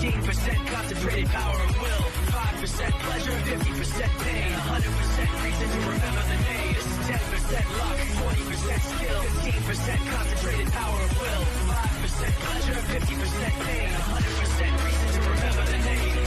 15% concentrated power of will, 5% pleasure, 50% pain, 100% reason to remember the name. This is 10% luck, 20% skill, 15% concentrated power of will, 5% pleasure, 50% pain, 100% reason to remember the name.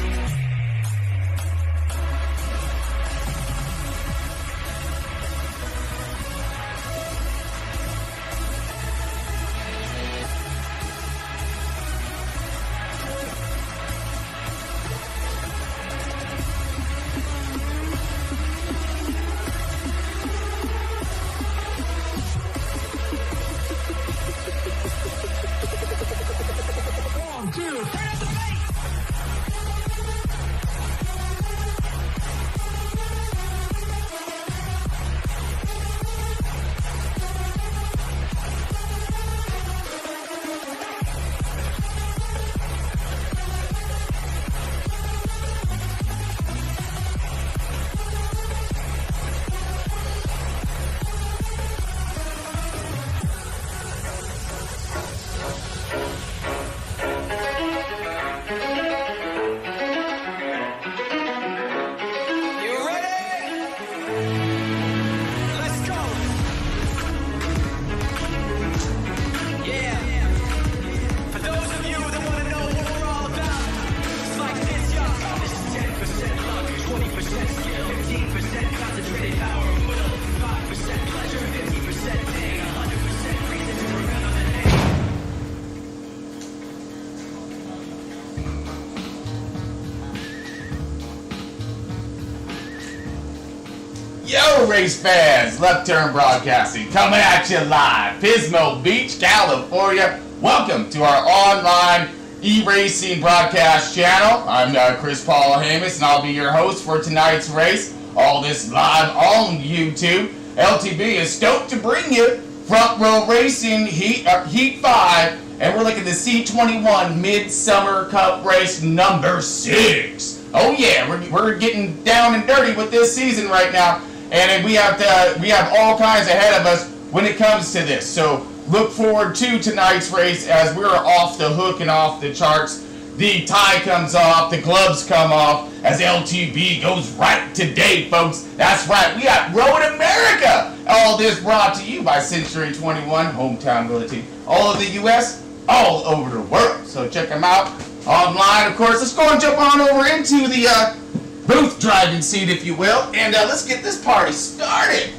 Yo, race fans, Left Turn Broadcasting coming at you live, Pismo Beach, California. Welcome to our online e-racing broadcast channel. I'm Chris Paul Hamus, and I'll be your host for tonight's race. All this live on YouTube. LTB is stoked to bring you Front Row Racing Heat 5, and we're looking at the C-21 Midsummer Cup race number 6. Oh yeah, we're getting down and dirty with this season right now. And we have all kinds ahead of us when it comes to this. So look forward to tonight's race as we're off the hook and off the charts. The tie comes off, the gloves come off as LTB goes right today, folks. That's right, we got Road America. All this brought to you by C-21, hometown realty. All of the U.S., all over the world. So check them out online, of course. Let's go and jump on over into the booth driving seat, if you will, and let's get this party started.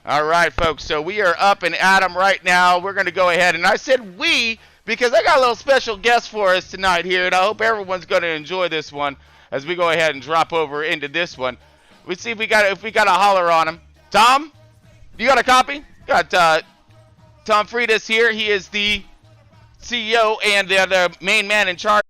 All right, folks, so we are up and at 'em right now. We're going to go ahead, and I said we because I got a little special guest for us tonight here, and I hope everyone's going to enjoy this one as we go ahead and drop over into this one. Let's see if we got a holler on him. Tom, you got a copy? Got Tom Freitas here. He is the CEO and the main man in charge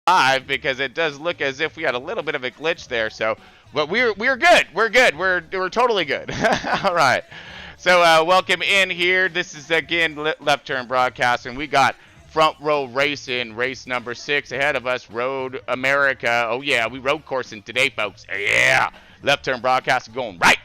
live, because it does look as if we had a little bit of a glitch there. So, but we're good. We're good. We're totally good. All right. So welcome in here. This is again Left Turn Broadcasting. We got Front Row Racing, race number 6 ahead of us. Road America. Oh yeah, we road coursing today, folks. Yeah. Left Turn Broadcasting going right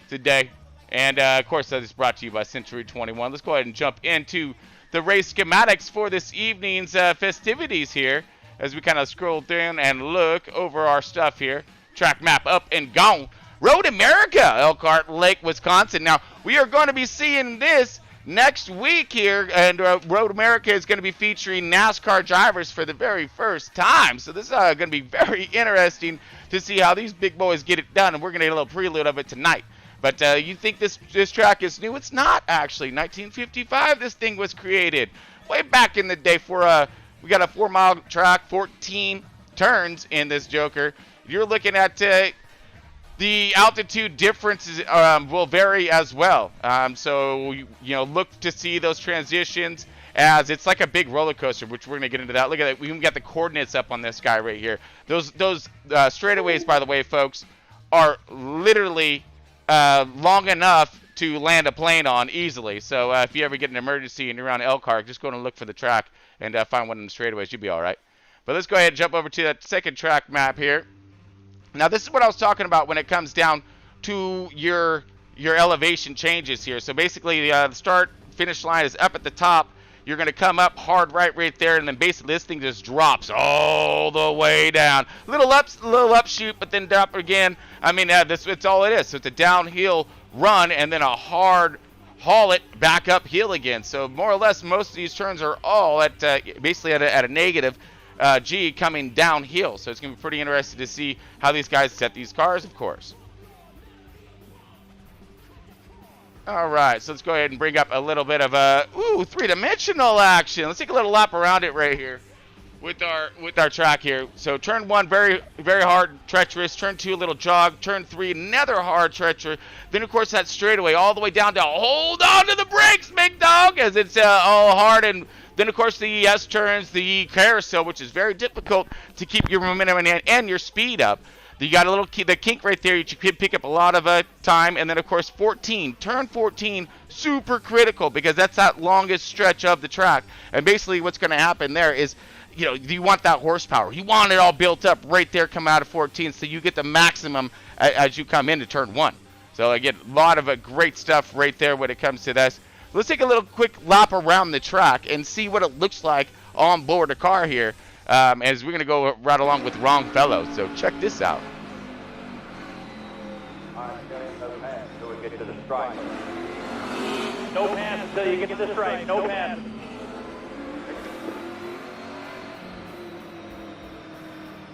today. And, of course, that is brought to you by C-21. Let's go ahead and jump into the race schematics for this evening's festivities here as we kind of scroll down and look over our stuff here. Track map up and gone. Road America, Elkhart Lake, Wisconsin. Now, we are going to be seeing this next week here, and Road America is going to be featuring NASCAR drivers for the very first time. So this is going to be very interesting to see how these big boys get it done, and we're going to get a little prelude of it tonight. But you think this track is new? It's not, actually. 1955, this thing was created. Way back in the day for we got a 4-mile track, 14 turns in this joker. You're looking at the altitude differences will vary as well. So, you know, look to see those transitions as it's like a big roller coaster, which we're going to get into that. Look at that. We even got the coordinates up on this guy right here. Those straightaways, by the way, folks, are literally long enough to land a plane on easily. So if you ever get an emergency and you're around Elkhart, just go and look for the track and find one of the straightaways. You'll be all right. But let's go ahead and jump over to that second track map here. Now, this is what I was talking about when it comes down to your elevation changes here. So basically, the start finish line is up at the top. You're going to come up hard right there, and then basically this thing just drops all the way down. Little upshoot, but then down again. I mean, it's all it is. So it's a downhill run and then a hard haul it back uphill again. So more or less, most of these turns are all at basically at a negative G coming downhill. So it's going to be pretty interesting to see how these guys set these cars, of course. All right, so let's go ahead and bring up a little bit of three-dimensional action. Let's take a little lap around it right here with our track here. So turn 1, very, very hard, treacherous. Turn 2, a little jog. Turn 3, another hard, treacherous. Then, of course, that straightaway all the way down to hold on to the brakes, big dog, as it's all hard. And then, of course, the S turns, the carousel, which is very difficult to keep your momentum and your speed up. You got a little the kink right there. You can pick up a lot of time. And then, of course, 14. Turn 14, super critical because that's that longest stretch of the track. And basically what's going to happen there is, you want that horsepower. You want it all built up right there coming out of 14 so you get the maximum as you come into turn 1. So, again, a lot of great stuff right there when it comes to this. Let's take a little quick lap around the track and see what it looks like on board the car here. As we're going to go right along with Wrong Fellow. So check this out. We get to the stripe. No pass until you get to the stripe. No pass.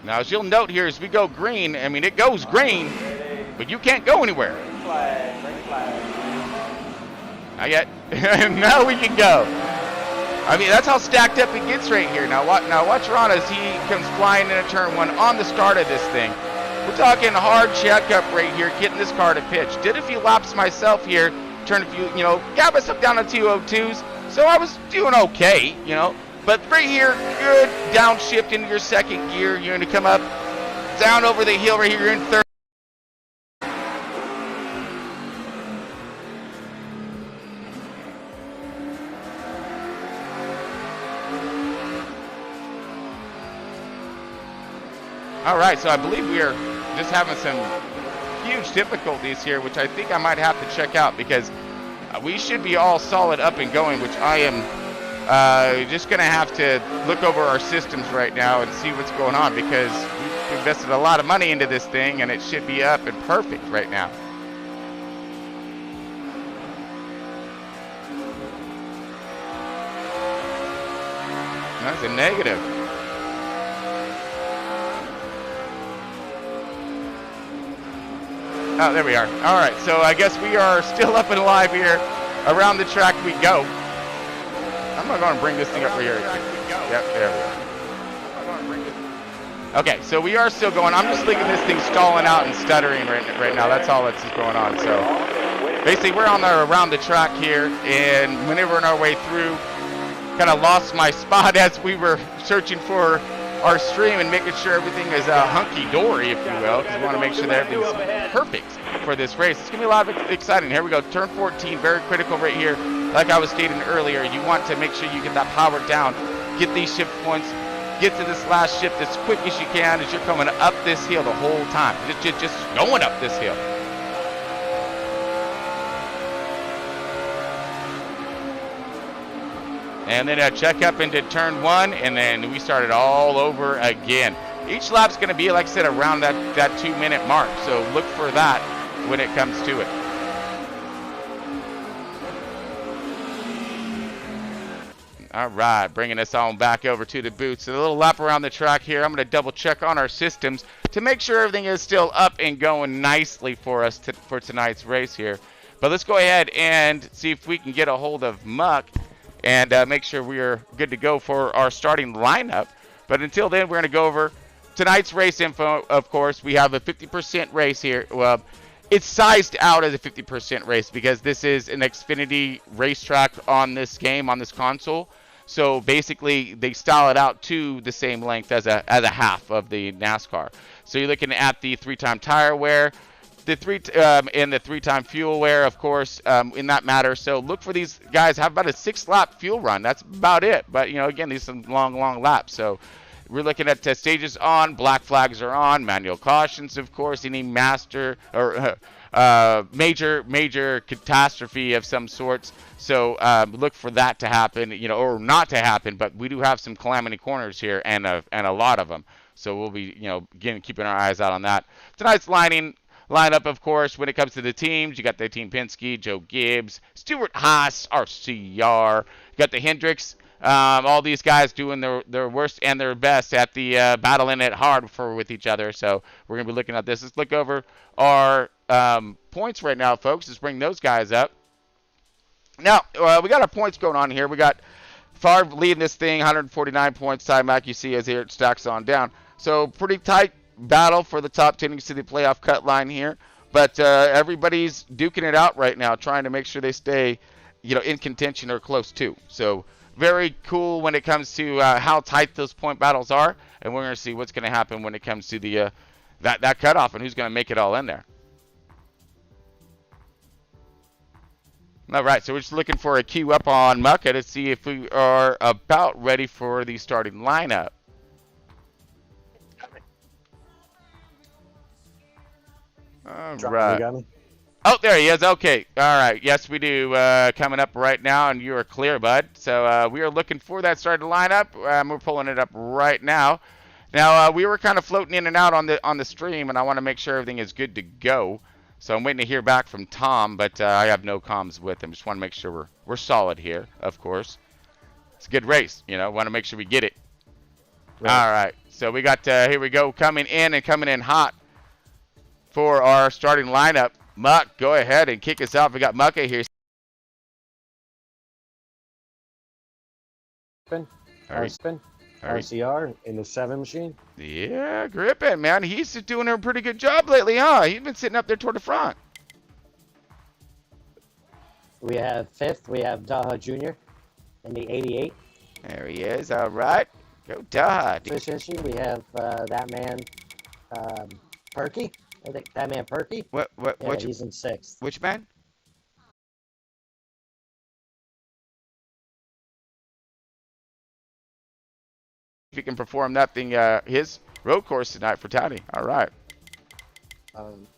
Now, as you'll note here, as we go green, I mean, it goes green, but you can't go anywhere. Green flag. Not yet. Now we can go. I mean, that's how stacked up it gets right here. Now watch Ron as he comes flying into turn 1 on the start of this thing. We're talking hard checkup right here, getting this car to pitch. Did a few laps myself here, turned a few, got myself down to 202s, so I was doing okay, But right here, good downshift into your second gear. You're going to come up, down over the hill right here, you're in third. All right, so I believe we are just having some huge difficulties here, which I think I might have to check out because we should be all solid up and going, which I am just going to have to look over our systems right now and see what's going on because we've invested a lot of money into this thing and it should be up and perfect right now. That's a negative. Oh, there we are. All right, so I guess we are still up and alive here. Around the track we go. I'm not going to bring this thing up right here. Yep, there we go. Okay, so we are still going. I'm just thinking this thing's stalling out and stuttering right now. That's all that's going on. So basically, we're around the track here, and maneuvering our way through. Kind of lost my spot as we were searching for our stream and making sure everything is hunky-dory, if you will, because we want to make sure that everything's perfect for this race. It's going to be a lot of exciting. Here we go. Turn 14, very critical right here. Like I was stating earlier, you want to make sure you get that power down, get these shift points, get to this last shift as quick as you can as you're coming up this hill the whole time. Just going up this hill. And then check up into turn 1, and then we started all over again. Each lap's going to be, like I said, around that 2-minute mark. So look for that when it comes to it. All right, bringing us on back over to the boots. A little lap around the track here. I'm going to double check on our systems to make sure everything is still up and going nicely for us for tonight's race here. But let's go ahead and see if we can get a hold of Muck and make sure we are good to go for our starting lineup. But until then, we're going to go over tonight's race info. Of course, we have a 50% race here. Well, it's sized out as a 50% race because this is an Xfinity racetrack on this game, on this console. So basically, they style it out to the same length as a half of the NASCAR. So you're looking at the 3-time tire wear, and the 3-time fuel wear, of course, in that matter. So look for these guys have about a 6-lap fuel run. That's about it. But, again, these are some long laps. So we're looking at stages on, black flags are on, manual cautions, of course, any master or major catastrophe of some sorts. So look for that to happen, or not to happen. But we do have some calamity corners here, and a lot of them. So we'll be, again, keeping our eyes out on that. Tonight's lineup, of course, when it comes to the teams, you got the Team Penske, Joe Gibbs, Stuart Haas, RCR. You got the Hendricks. All these guys doing their worst and their best at the battling it hard with each other. So we're going to be looking at this. Let's look over our points right now, folks. Let's bring those guys up. Now, we got our points going on here. We got Favre leading this thing, 149 points. Timac, you see, as here it stacks on down. So pretty tight battle for the top 10. You see the playoff cut line here. But everybody's duking it out right now, trying to make sure they stay, in contention or close to. So very cool when it comes to how tight those point battles are. And we're going to see what's going to happen when it comes to the that cutoff and who's going to make it all in there. All right, so we're just looking for a queue up on Mucka to see if we are about ready for the starting lineup. All right. Oh, there he is. Okay. All right. Yes, we do. Coming up right now, and you are clear, bud. So we are looking for that starting lineup. We're pulling it up right now. Now, we were kind of floating in and out on the stream, and I want to make sure everything is good to go. So I'm waiting to hear back from Tom, but I have no comms with him. Just want to make sure we're solid here, of course. It's a good race, want to make sure we get it. Right. All right. So we got, here we go, coming in hot for our starting lineup. Muck, go ahead and kick us off. We got Mucka here. Spin. RCR in the 7 machine. Yeah, Grippin, man. He's doing a pretty good job lately, huh? He's been sitting up there toward the front. We have 5th. We have Daha Jr. in the 88. There he is. All right. Go Daha. Efficiency. We have that man Perky. I think that man Perky. What? He's in 6th. Which man? If he can perform that thing, his road course tonight for Townie. All right.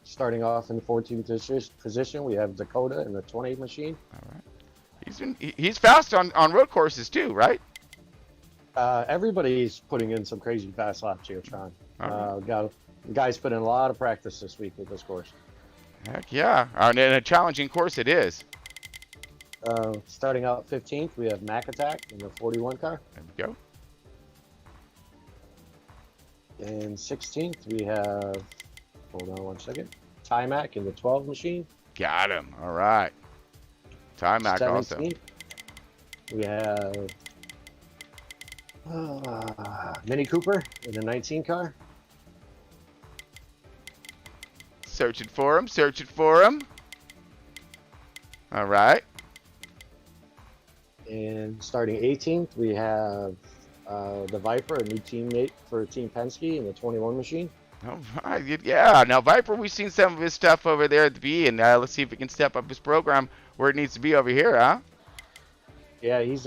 Starting off in the 14th position, we have Dakota in the 28 machine. All right. He's fast on road courses too, right? Everybody's putting in some crazy fast laps here, Tron. The guys put in a lot of practice this week with this course. Heck yeah. And a challenging course it is. Starting out 15th, we have Mac Attack in the 41 car. There we go. And 16th, we have, hold on one second, Timac in the 12 machine. Got him. All right. Timac also. We have Mini Cooper in the 19 car. Searching for him. All right. And starting 18th, we have the Viper, a new teammate for Team Penske in the 21 machine. All right. Yeah. Now, Viper, we've seen some of his stuff over there at the B, and let's see if he can step up his program where it needs to be over here, huh? Yeah, he's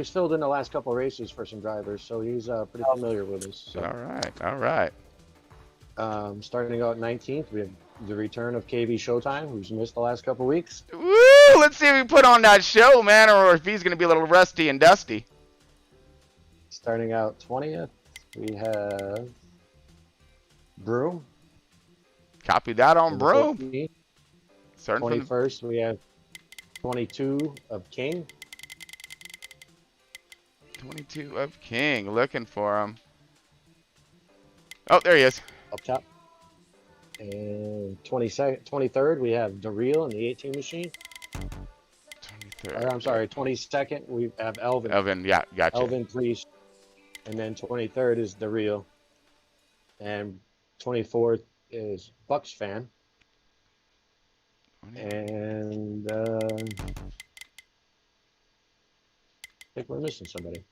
filled in the last couple of races for some drivers, so he's pretty familiar with us. So. All right. Starting out 19th, we have the return of KB Showtime, who's missed the last couple of weeks. Woo! Let's see if we put on that show, man, or if he's going to be a little rusty and dusty. Starting out 20th, we have Broom. Copy that on Broom. 21st, we have 22 of King. 22 of King, looking for him. Oh, there he is. Up top. And 23rd, we have Daryl in the 18 machine. 23rd. I'm sorry, 22nd, we have Elvin. Elvin, yeah, gotcha. Elvin Priest. And then 23rd is Daryl. And 24th is Bucks Fan. And I think we're missing somebody.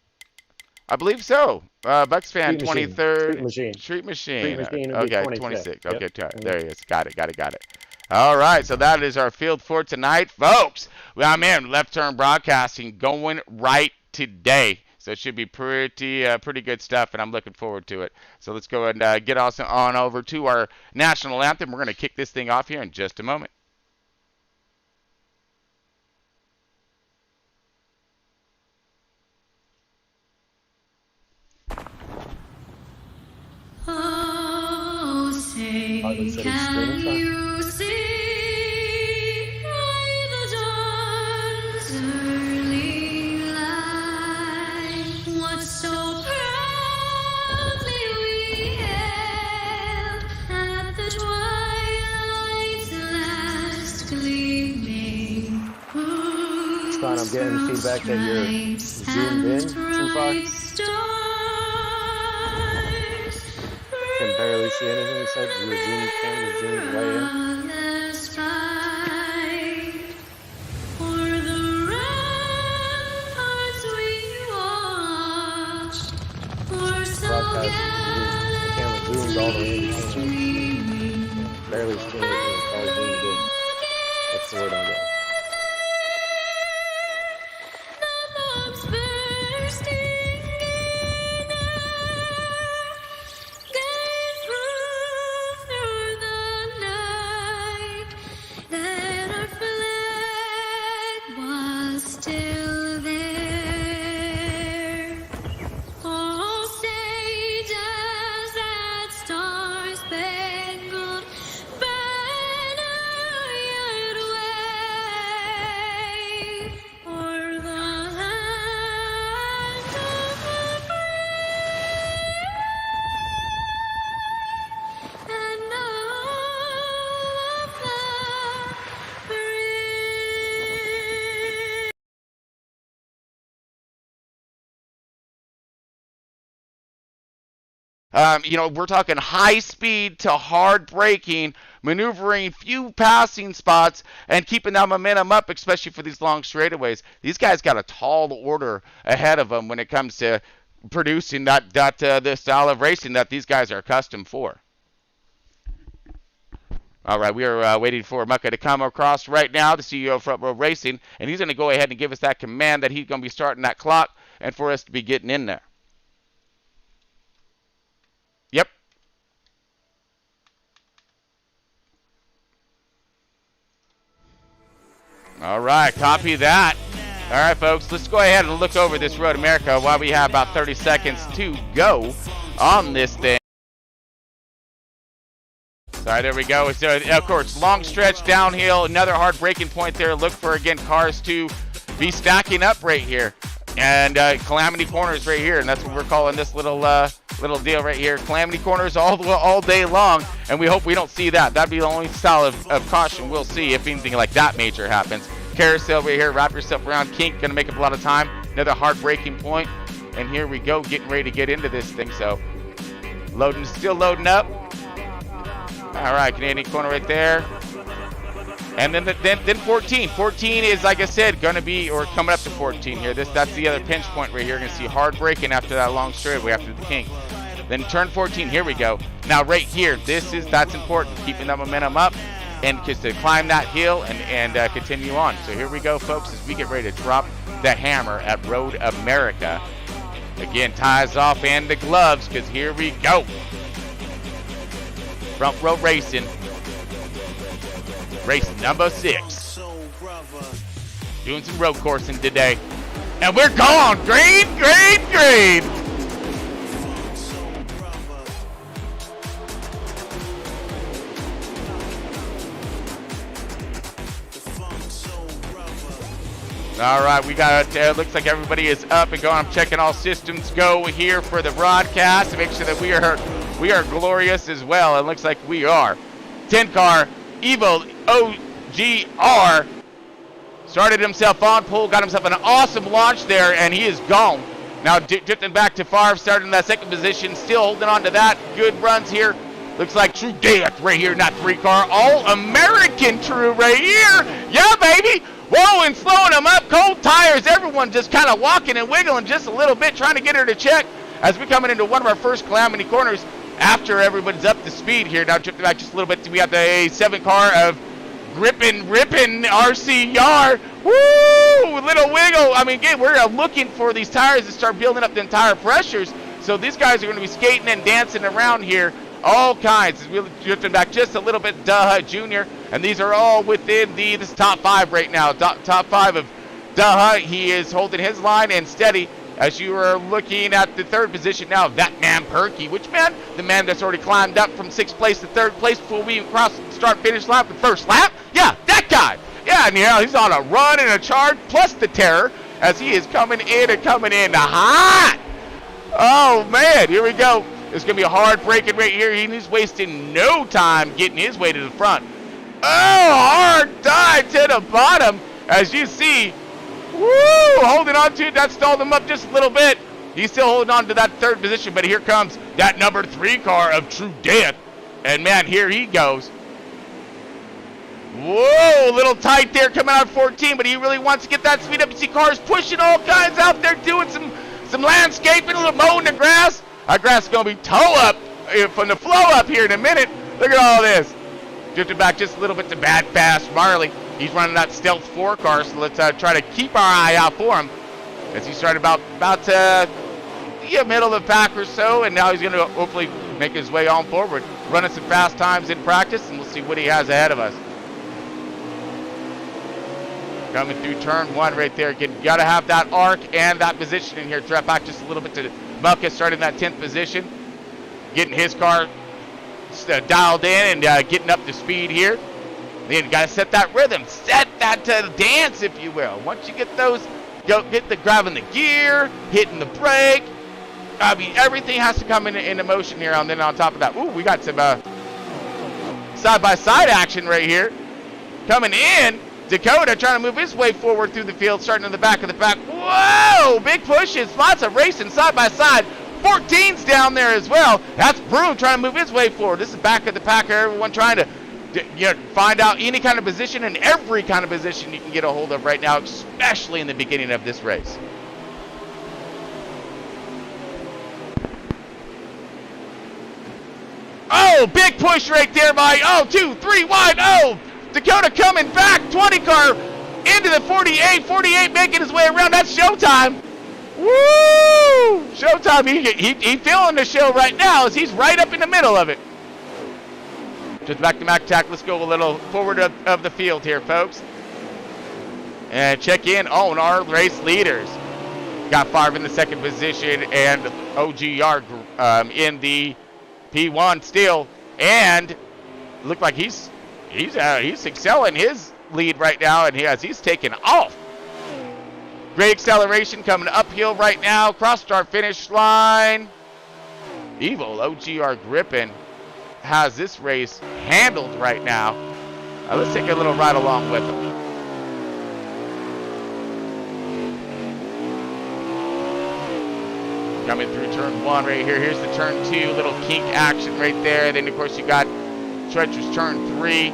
I believe so. Bucks Fan, Street 23rd. Street Machine. Okay, 26. 26. Okay, Yep. there he is. Got it. All right, so that is our field for tonight, folks. Well, man, Left Turn Broadcasting going right today. So it should be pretty good stuff, and I'm looking forward to it. So let's go and get on over to our national anthem. We're going to kick this thing off here in just a moment. but instead he's screaming truck. You see by the dawn's early light what so proudly we hailed at the twilight's last gleaming. Scott, I'm getting feedback that you're zoomed in too far. Can barely see anything. It said your zoom camera zoomed way in. Broadcast, the camera zoomed all the way in. Barely see anything. It's all zoomed in. That's the word I'm getting. You know, we're talking high speed to hard braking, maneuvering few passing spots, and keeping that momentum up, especially for these long straightaways. These guys got a tall order ahead of them when it comes to producing this style of racing that these guys are accustomed for. All right, we are waiting for Mucka to come across right now, the CEO of Front Row Racing, and he's going to go ahead and give us that command that he's going to be starting that clock and for us to be getting in there. Yep. All right, copy that. All right, folks, let's go ahead and look over this Road America while we have about 30 seconds to go on this thing. All right, there we go. So, of course, long stretch downhill, another hard braking point there. Look for, again, cars to be stacking up right here. And Calamity Corners right here, and that's what we're calling this little deal right here. Calamity Corners all day long, and we hope we don't see that. That'd be the only style of caution we'll see if anything like that major happens. Carousel right here, wrap yourself around. Kink, gonna make up a lot of time. Another hard braking point, and here we go, getting ready to get into this thing. So, still loading up. All right, Canadian corner right there. And then 14. 14 is, like I said, going to be, or coming up to 14 here. That's the other pinch point right here. You're going to see hard braking after that long straightaway after the kink. Then turn 14. Here we go. Now right here, that's important. Keeping that momentum up and just to climb that hill and continue on. So here we go, folks, as we get ready to drop the hammer at Road America. Again, ties off and the gloves, because here we go. Front Row Racing. Race number 6. Doing some road coursing today. And we're gone. Green. All right, we got it. Looks like everybody is up and going. I'm checking all systems go here for the broadcast to make sure that we are glorious as well. It looks like we are. 10 car Evo OGR started himself on pole, got himself an awesome launch there, and he is gone. Now drifting back to Favre, starting in that second position, still holding on to that. Good runs here. Looks like True Death right here in that 3 car. All-American True right here. Yeah, baby. Whoa, and slowing them up. Cold tires. Everyone just kind of walking and wiggling just a little bit, trying to get her to check as we're coming into one of our first Calamity Corners after everybody's up to speed here. Now drifting back just a little bit. We got the 7 car of ripping RCR. Woo! Little wiggle. I mean, again, we're looking for these tires to start building up the entire pressures. So these guys are going to be skating and dancing around here. All kinds. We're drifting back just a little bit. Duh Jr. And these are all within this top 5 right now. Top 5 of Duh. He is holding his line and steady. As you are looking at the third position now of that man Perky, which man? The man that's already climbed up from 6th place to 3rd place before we even crossed the start-finish line for the first lap? Yeah, that guy. Yeah, and yeah, he's on a run and a charge, plus the terror, as he is coming in hot. Oh, man, here we go. It's going to be a hard braking right here. He's wasting no time getting his way to the front. Oh, hard dive to the bottom, as you see. Woo! Holding on to it. That stalled him up just a little bit. He's still holding on to that 3rd position, but here comes that number 3 car of True Death. And, man, here he goes. Whoa, a little tight there coming out of 14, but he really wants to get that speed up. You see cars pushing all kinds out there, doing some landscaping, a little mowing the grass. Our grass is going to be toe up from the flow up here in a minute. Look at all this. Drifted back just a little bit to Bad Fast Marley. He's running that Stealth 4 car, so let's try to keep our eye out for him. As he started about middle of the pack or so, and now he's going to hopefully make his way on forward. Running some fast times in practice, and we'll see what he has ahead of us. Coming through turn 1 right there. Again, got to have that arc and that position in here. Drop back just a little bit to Muckus, starting that 10th position. Getting his car dialed in and getting up to speed here. Then you got to set that rhythm. Set that dance, if you will. Once you get those, get the grabbing the gear, hitting the brake. I mean, everything has to come into motion here. And then on top of that, ooh, we got some side-by-side action right here. Coming in. Dakota trying to move his way forward through the field, starting in the back of the pack. Whoa! Big pushes, lots of racing side by side. 14's down there as well. That's Broom trying to move his way forward. This is back of the pack. Everyone trying to find out any kind of position and every kind of position you can get a hold of right now, especially in the beginning of this race. Oh, big push right there by, 2, 3 wide. Oh, Dakota coming back, 20 car into the 48 making his way around. That's showtime. Woo! Showtime. He feeling the show right now as he's right up in the middle of it. Just back to Mac attack. Let's go a little forward of the field here, folks. And check in on our race leaders. Got 5 in the 2nd position and OGR in the P1 still. And look like he's excelling his lead right now, and he's taking off. Great acceleration coming uphill right now. Cross start finish line. Evil OGR Grippin has this race handled right now. Let's take a little ride along with him. Coming through turn 1 right here. Here's the turn 2, little kink action right there. Then of course you got treacherous turn 3.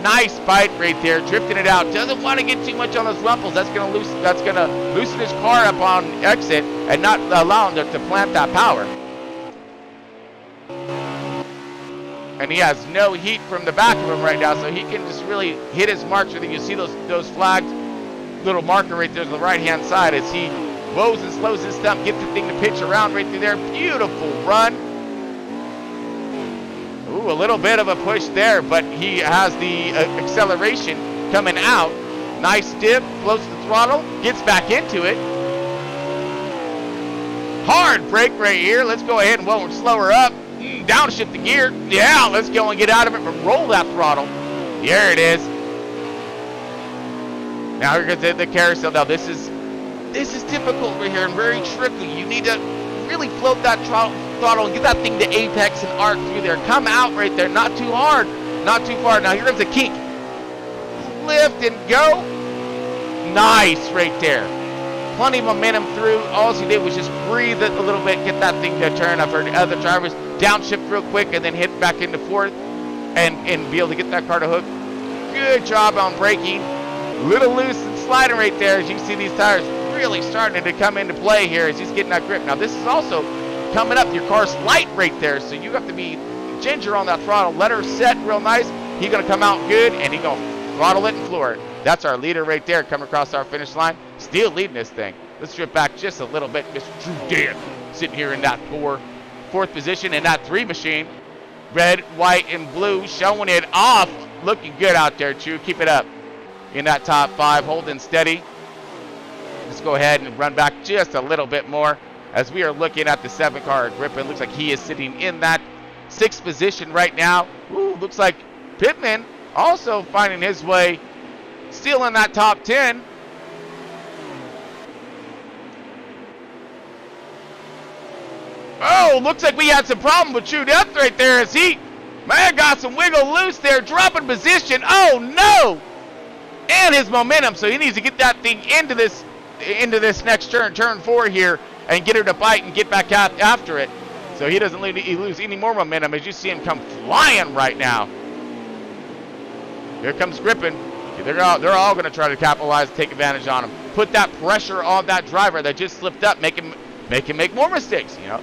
Nice bite right there, drifting it out. Doesn't want to get too much on those rumples. That's gonna loosen his car up on exit and not allow him to plant that power. And he has no heat from the back of him right now, so he can just really hit his marks. I think you see those flags, little marker right there on the right-hand side as he woes and slows his stump, gets the thing to pitch around right through there. Beautiful run. Ooh, a little bit of a push there, but he has the acceleration coming out. Nice dip, close to the throttle, gets back into it. Hard brake right here. Let's go ahead and slow her up. Downshift the gear. Yeah, let's go and get out of it, but roll that throttle. There it is. Now here goes the carousel. Now this is difficult right here and very tricky. You need to really float that throttle and get that thing to apex and arc through there. Come out right there, not too hard, not too far. Now here comes the kink. Lift and go. Nice right there. Plenty of momentum through. All he did was just breathe it a little bit, get that thing to turn. I've heard other drivers downshift real quick and then hit back into 4th and be able to get that car to hook. Good job on braking. Little loose and sliding right there. As you can see these tires really starting to come into play here as he's getting that grip. Now this is also coming up. Your car's light right there, so you have to be ginger on that throttle. Let her set real nice. He's going to come out good, and he's going to throttle it and floor it. That's our leader right there coming across our finish line. Still leading this thing. Let's strip back just a little bit. Mr. True Dan sitting here in that 4th position in that 3 machine. Red, white, and blue showing it off. Looking good out there, True. Keep it up in that top 5. Holding steady. Let's go ahead and run back just a little bit more as we are looking at the 7 car Griffin. Looks like he is sitting in that 6th position right now. Ooh, looks like Pittman also finding his way still in that top 10. Oh, looks like we had some problem with True Death right there as he, man, got some wiggle loose there, dropping position. Oh, no! And his momentum, so he needs to get that thing into this next turn 4 here, and get her to bite and get back out after it. So he doesn't lose any more momentum as you see him come flying right now. Here comes Griffin. They're all going to try to capitalize, take advantage on him. Put that pressure on that driver that just slipped up, make him make more mistakes, you know.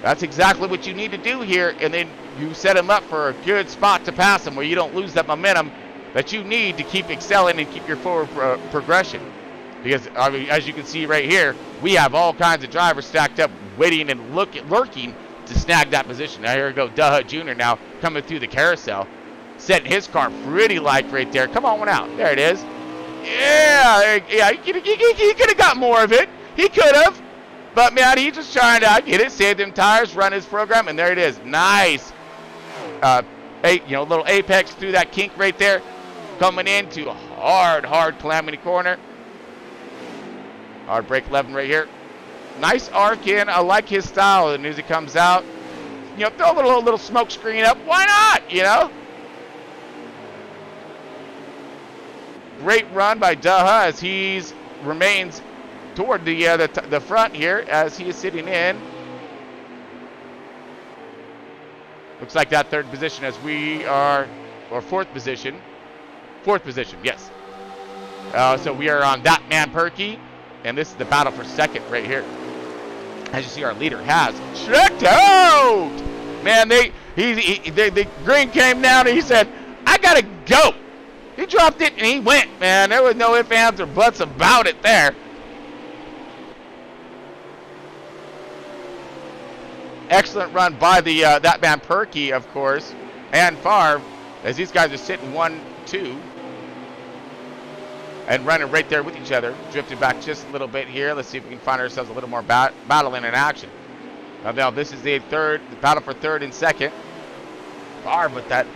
That's exactly what you need to do here, and then you set him up for a good spot to pass him where you don't lose that momentum that you need to keep excelling and keep your forward progression. Because, I mean, as you can see right here, we have all kinds of drivers stacked up, waiting and lurking to snag that position. Now here we go, Duh Jr. now coming through the carousel, setting his car pretty light right there. Come on, one out. There it is. Yeah, he could have got more of it. He could have. But, man, he's just trying to get it, save them tires, run his program, and there it is. Nice. Little apex through that kink right there. Coming into a hard calamity corner. Hard brake 11 right here. Nice arc in. I like his style. As soon as he comes out, you know, throw a little smoke screen up. Why not? You know. Great run by Duh as he remains toward the front here as he is sitting in. Looks like that 3rd position as we are, or 4th position. 4th position, yes. So we are on that man Perky, and this is the battle for 2nd right here. As you see, our leader has checked out. Man, the green came down and he said, "I gotta go." He dropped it and he went. Man, there was no ifs, ands, or buts about it there. Excellent run by the that man Perky, of course, and Favre, as these guys are sitting 1-2 and running right there with each other. Drifting back just a little bit here. Let's see if we can find ourselves a little more battling in action. Now this is the battle for 3rd and 2nd. Favre with that,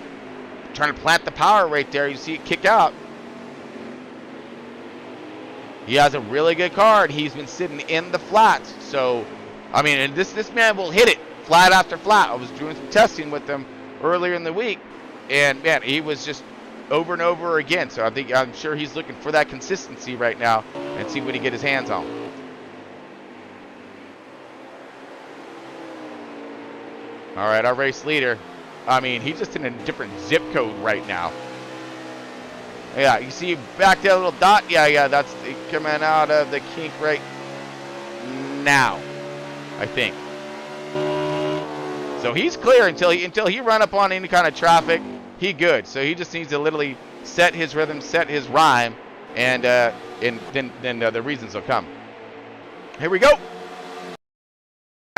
trying to plant the power right there. You see it kick out. He has a really good car, and he's been sitting in the flats. So, I mean, and this man will hit it flat after flat. I was doing some testing with him earlier in the week, and man, he was just over and over again. So I'm sure he's looking for that consistency right now and see what he get his hands on. All right, our race leader. I mean, he's just in a different zip code right now. Yeah, you see back there, little dot. Yeah, that's coming out of the kink right now, I think. So he's clear until he run up on any kind of traffic. He good. So he just needs to literally set his rhythm, set his rhyme, and then the reasons will come. Here we go.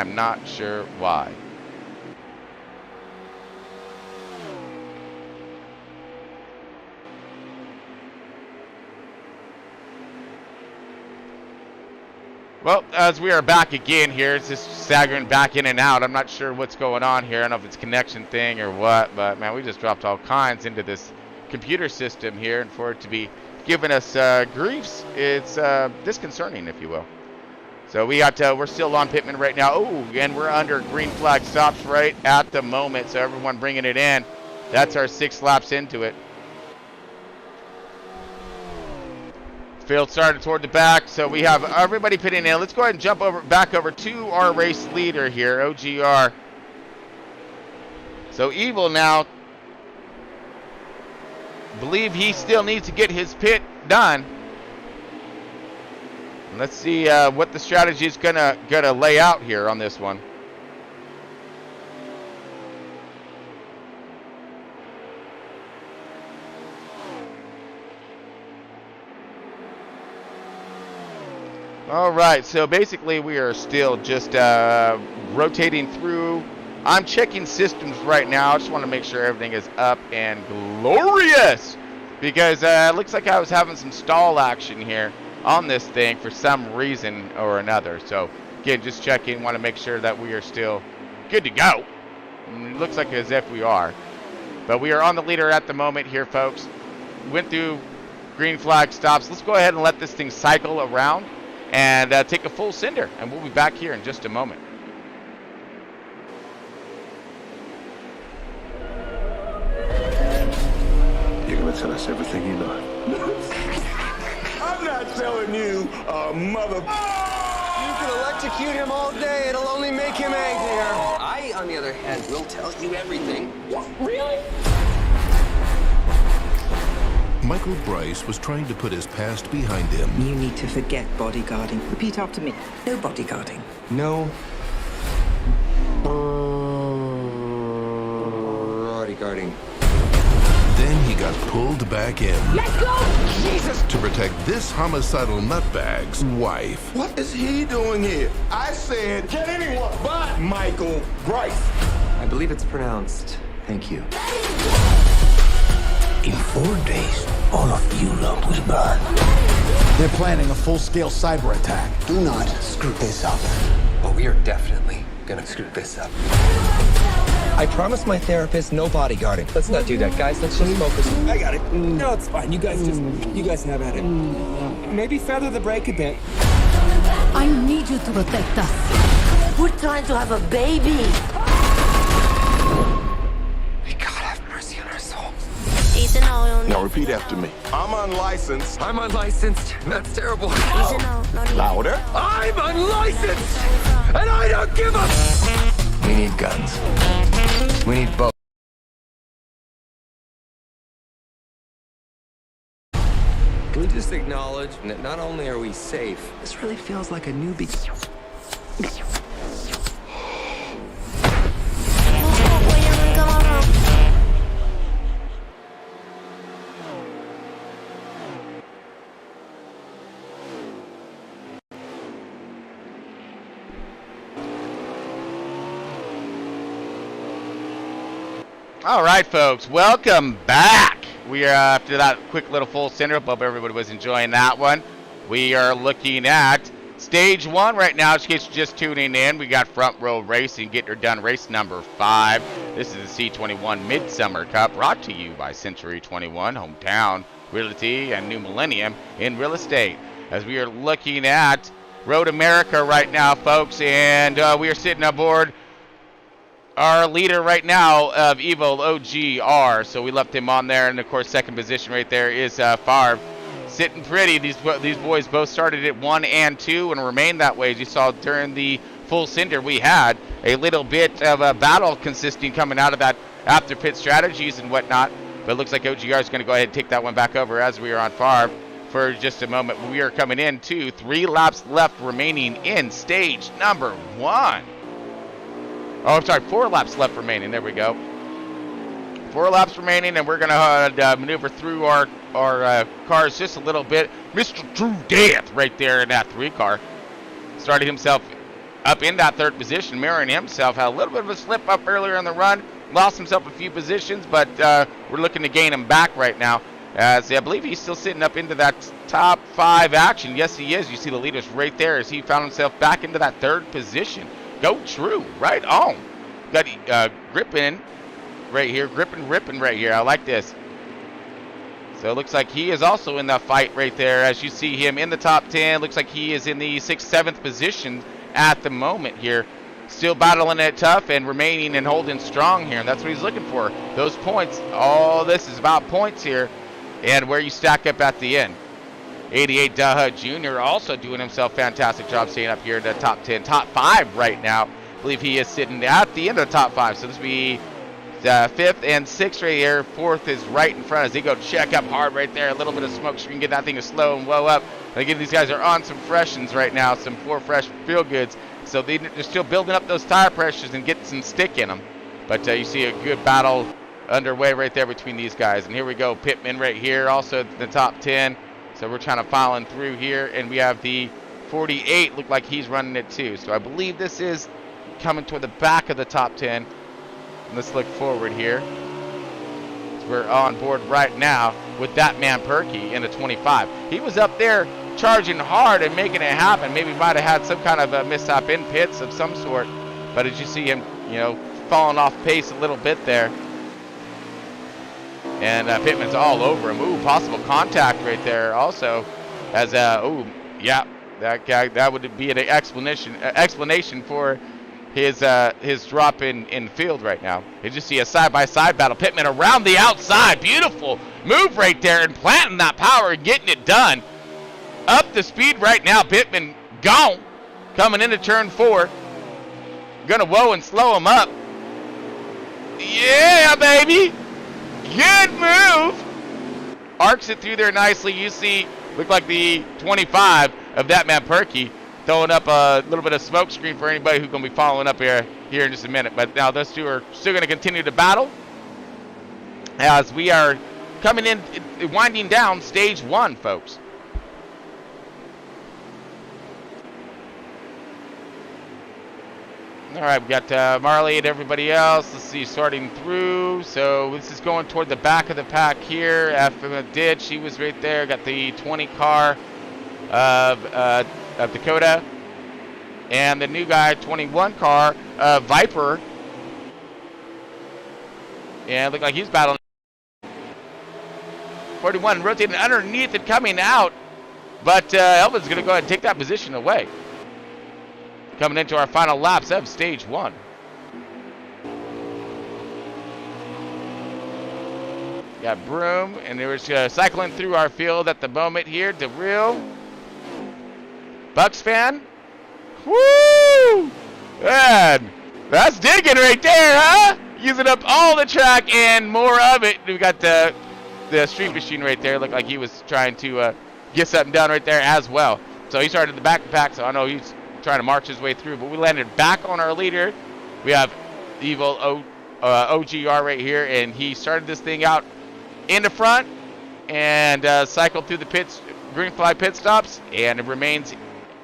I'm not sure why. Well, as we are back again here, it's just staggering back in and out. I'm not sure what's going on here. I don't know if it's a connection thing or what, but man, we just dropped all kinds into this computer system here, and for it to be giving us griefs, it's disconcerting, if you will. So we're still on Pittman right now. Oh, and we're under green flag stops right at the moment. So everyone bringing it in. That's our 6 laps into it. Field started toward the back, so we have everybody pitting in. Let's go ahead and jump back over to our race leader here, OGR. So Evil now, believe he still needs to get his pit done. And let's see what the strategy is gonna lay out here on this one. All right, so basically we are still just rotating through. I'm checking systems right now. I just want to make sure everything is up and glorious, because it looks like I was having some stall action here. on this thing for some reason or another. So again, just checking, want to make sure that we are still good to go. And it looks like as if we are. But we are on the leader at the moment here, folks. Went through green flag stops. Let's go ahead and let this thing cycle around and take a full cinder, and we'll be back here in just a moment. You're gonna tell us everything you know. I'm not telling you, mother. You can electrocute him all day. It'll only make him angrier. I, on the other hand, will tell you everything. Really? Michael Bryce was trying to put his past behind him. You need to forget bodyguarding. Repeat after me. No bodyguarding. No. Bodyguarding. Then he got pulled back in. Let's go! Jesus! To protect this homicidal nutbag's wife. What is he doing here? I said, get anyone but Michael Bryce. I believe it's pronounced. Thank you. In 4 days, all of you lump will burn. They're planning a full-scale cyber attack. Do not screw this up. But we are definitely gonna screw this up. I promised my therapist no bodyguarding. Let's not do that, guys. Let's just focus. I got it. No, it's fine. You guys have at it. Maybe feather the brake a bit. I need you to protect us. We're trying to have a baby. May God have mercy on our souls. Now repeat after me. I'm unlicensed. I'm unlicensed. That's terrible. Louder. I'm unlicensed! And I don't give a... We need guns. We need both. Can we just acknowledge that not only are we safe, this really feels like a newbie. All right, folks, welcome back. We are after that quick little full cinder. Hope everybody was enjoying that one. We are looking at stage 1 right now. In case you're just tuning in, we got Front Row Racing getting her done race number 5. This is the C-21 Midsummer Cup, brought to you by Century 21, Hometown Realty and New Millennium in Real Estate. As we are looking at Road America right now, folks, and we are sitting aboard our leader right now of Evo OGR, so we left him on there, and of course second position right there is Favre, sitting pretty. These boys both started at 1 and 2 and remained that way. As you saw during the full cinder, we had a little bit of a battle consisting coming out of that after pit strategies and whatnot, but it looks like OGR is going to go ahead and take that one back over as we are on Favre for just a moment. We are coming in to 3 laps left remaining in stage number 1. Oh, I'm sorry, 4 laps left remaining. There we go. 4 laps remaining, and we're going to maneuver through our cars just a little bit. Mr. True Death right there in that 3 car. Started himself up in that 3rd position, mirroring himself. Had a little bit of a slip up earlier in the run. Lost himself a few positions, but we're looking to gain him back right now. As I believe he's still sitting up into that top 5 action. Yes, he is. You see the leaders right there as he found himself back into that 3rd position. Go True, right on. Got gripping right here, ripping right here. I like this. So it looks like he is also in that fight right there. As you see him in the top 10, looks like he is in the 6th, 7th position at the moment here. Still battling it tough and remaining and holding strong here. And that's what he's looking for. Those points. All this is about points here and where you stack up at the end. 88 Daha Jr. also doing himself fantastic job staying up here in the top 10, top 5 right now. I believe he is sitting at the end of the top 5. So this will be the 5th and 6th right here. 4th is right in front as they go check up hard right there. A little bit of smoke so we can get that thing to slow and blow up. And again, these guys are on some freshens right now, some 4 fresh feel goods. So they're still building up those tire pressures and getting some stick in them. But you see a good battle underway right there between these guys. And here we go, Pittman right here, also in the top 10. So we're trying to file in through here, and we have the 48 look like he's running it too. So I believe this is coming toward the back of the top 10. And let's look forward here. So we're on board right now with that man Perky in the 25. He was up there charging hard and making it happen. Maybe might have had some kind of a mishap in pits of some sort, but as you see him, falling off pace a little bit there. And Pittman's all over him. Ooh, possible contact right there also. As yeah, that guy, that would be an explanation for his drop in field right now. You just see a side-by-side battle. Pittman around the outside. Beautiful move right there and planting that power and getting it done. Up the speed right now. Pittman gone. Coming into turn 4. Gonna whoa and slow him up. Yeah, baby. Good move. Arcs it through there nicely. You see, look like the 25 of that man Perky throwing up a little bit of smoke screen for anybody who's going to be following up here in just a minute. But now those two are still going to continue to battle as we are coming in, winding down stage 1, folks. All right, we got Marley and everybody else. Let's see, sorting through. So this is going toward the back of the pack here. After did, she was right there. Got the 20 car of Dakota, and the new guy 21 car Viper. And look like he's battling. 41 rotating underneath and coming out, but Elvin's gonna go ahead and take that position away. Coming into our final laps of stage 1. Got Broom, and we're just cycling through our field at the moment here. The real Bucks fan. Woo! Man, that's digging right there, huh? Using up all the track and more of it. We got the Street Machine right there. Looked like he was trying to get something done right there as well. So he started the back of the pack, so I know he's trying to march his way through, but we landed back on our leader. We have Evil OGR right here, and he started this thing out in the front and cycled through the pits, green flag pit stops, and it remains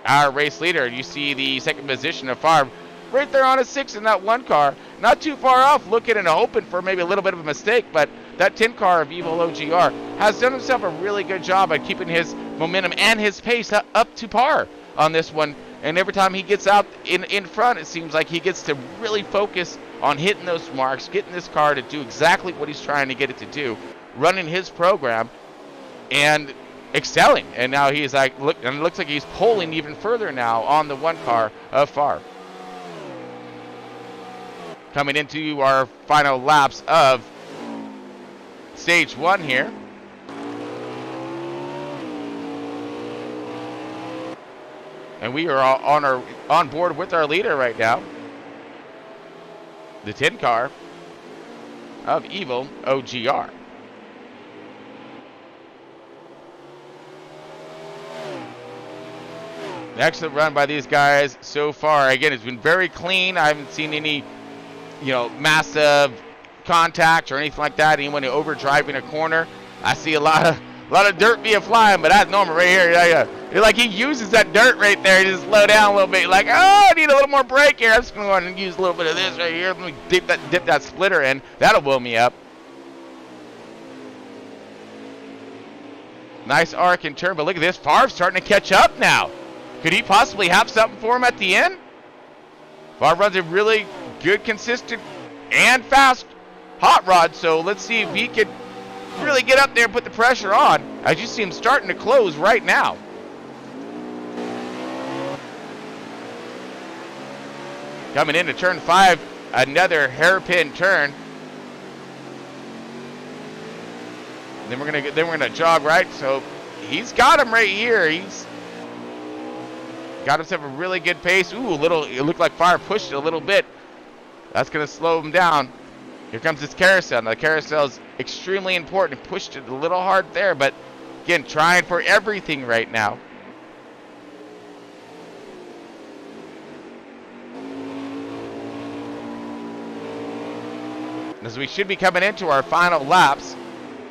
our race leader. You see the second position of Favre right there on a 6 in that 1 car, not too far off, looking and hoping for maybe a little bit of a mistake, but that 10 car of Evil OGR has done himself a really good job at keeping his momentum and his pace up to par on this one. And every time he gets out in front, it seems like he gets to really focus on hitting those marks, getting this car to do exactly what he's trying to get it to do, running his program, and excelling. And now he's like, look, and it looks like he's pulling even further now on the 1 car of Favre. Coming into our final laps of stage 1 here. And we are on board with our leader right now. The 10 car of Evil OGR. Excellent run by these guys so far. Again, it's been very clean. I haven't seen any, massive contact or anything like that. Anyone overdriving a corner. I see a lot of dirt being flying, but that's Norman right here. Like he uses that dirt right there to just slow down a little bit. Like, oh, I need a little more brake here. I'm just gonna go ahead and use a little bit of this right here. Let me dip that splitter in. That'll blow me up. Nice arc and turn, but look at this. Favre's starting to catch up now. Could he possibly have something for him at the end? Favre runs a really good, consistent, and fast hot rod, so let's see if he could really get up there and put the pressure on. As you see him starting to close right now. Coming into turn 5, another hairpin turn. Then we're gonna jog right. So he's got him right here. He's got himself a really good pace. Ooh, it looked like Favre pushed it a little bit. That's gonna slow him down. Here comes this carousel. Now the carousel is extremely important. Pushed it a little hard there, but again, trying for everything right now. As we should be coming into our final laps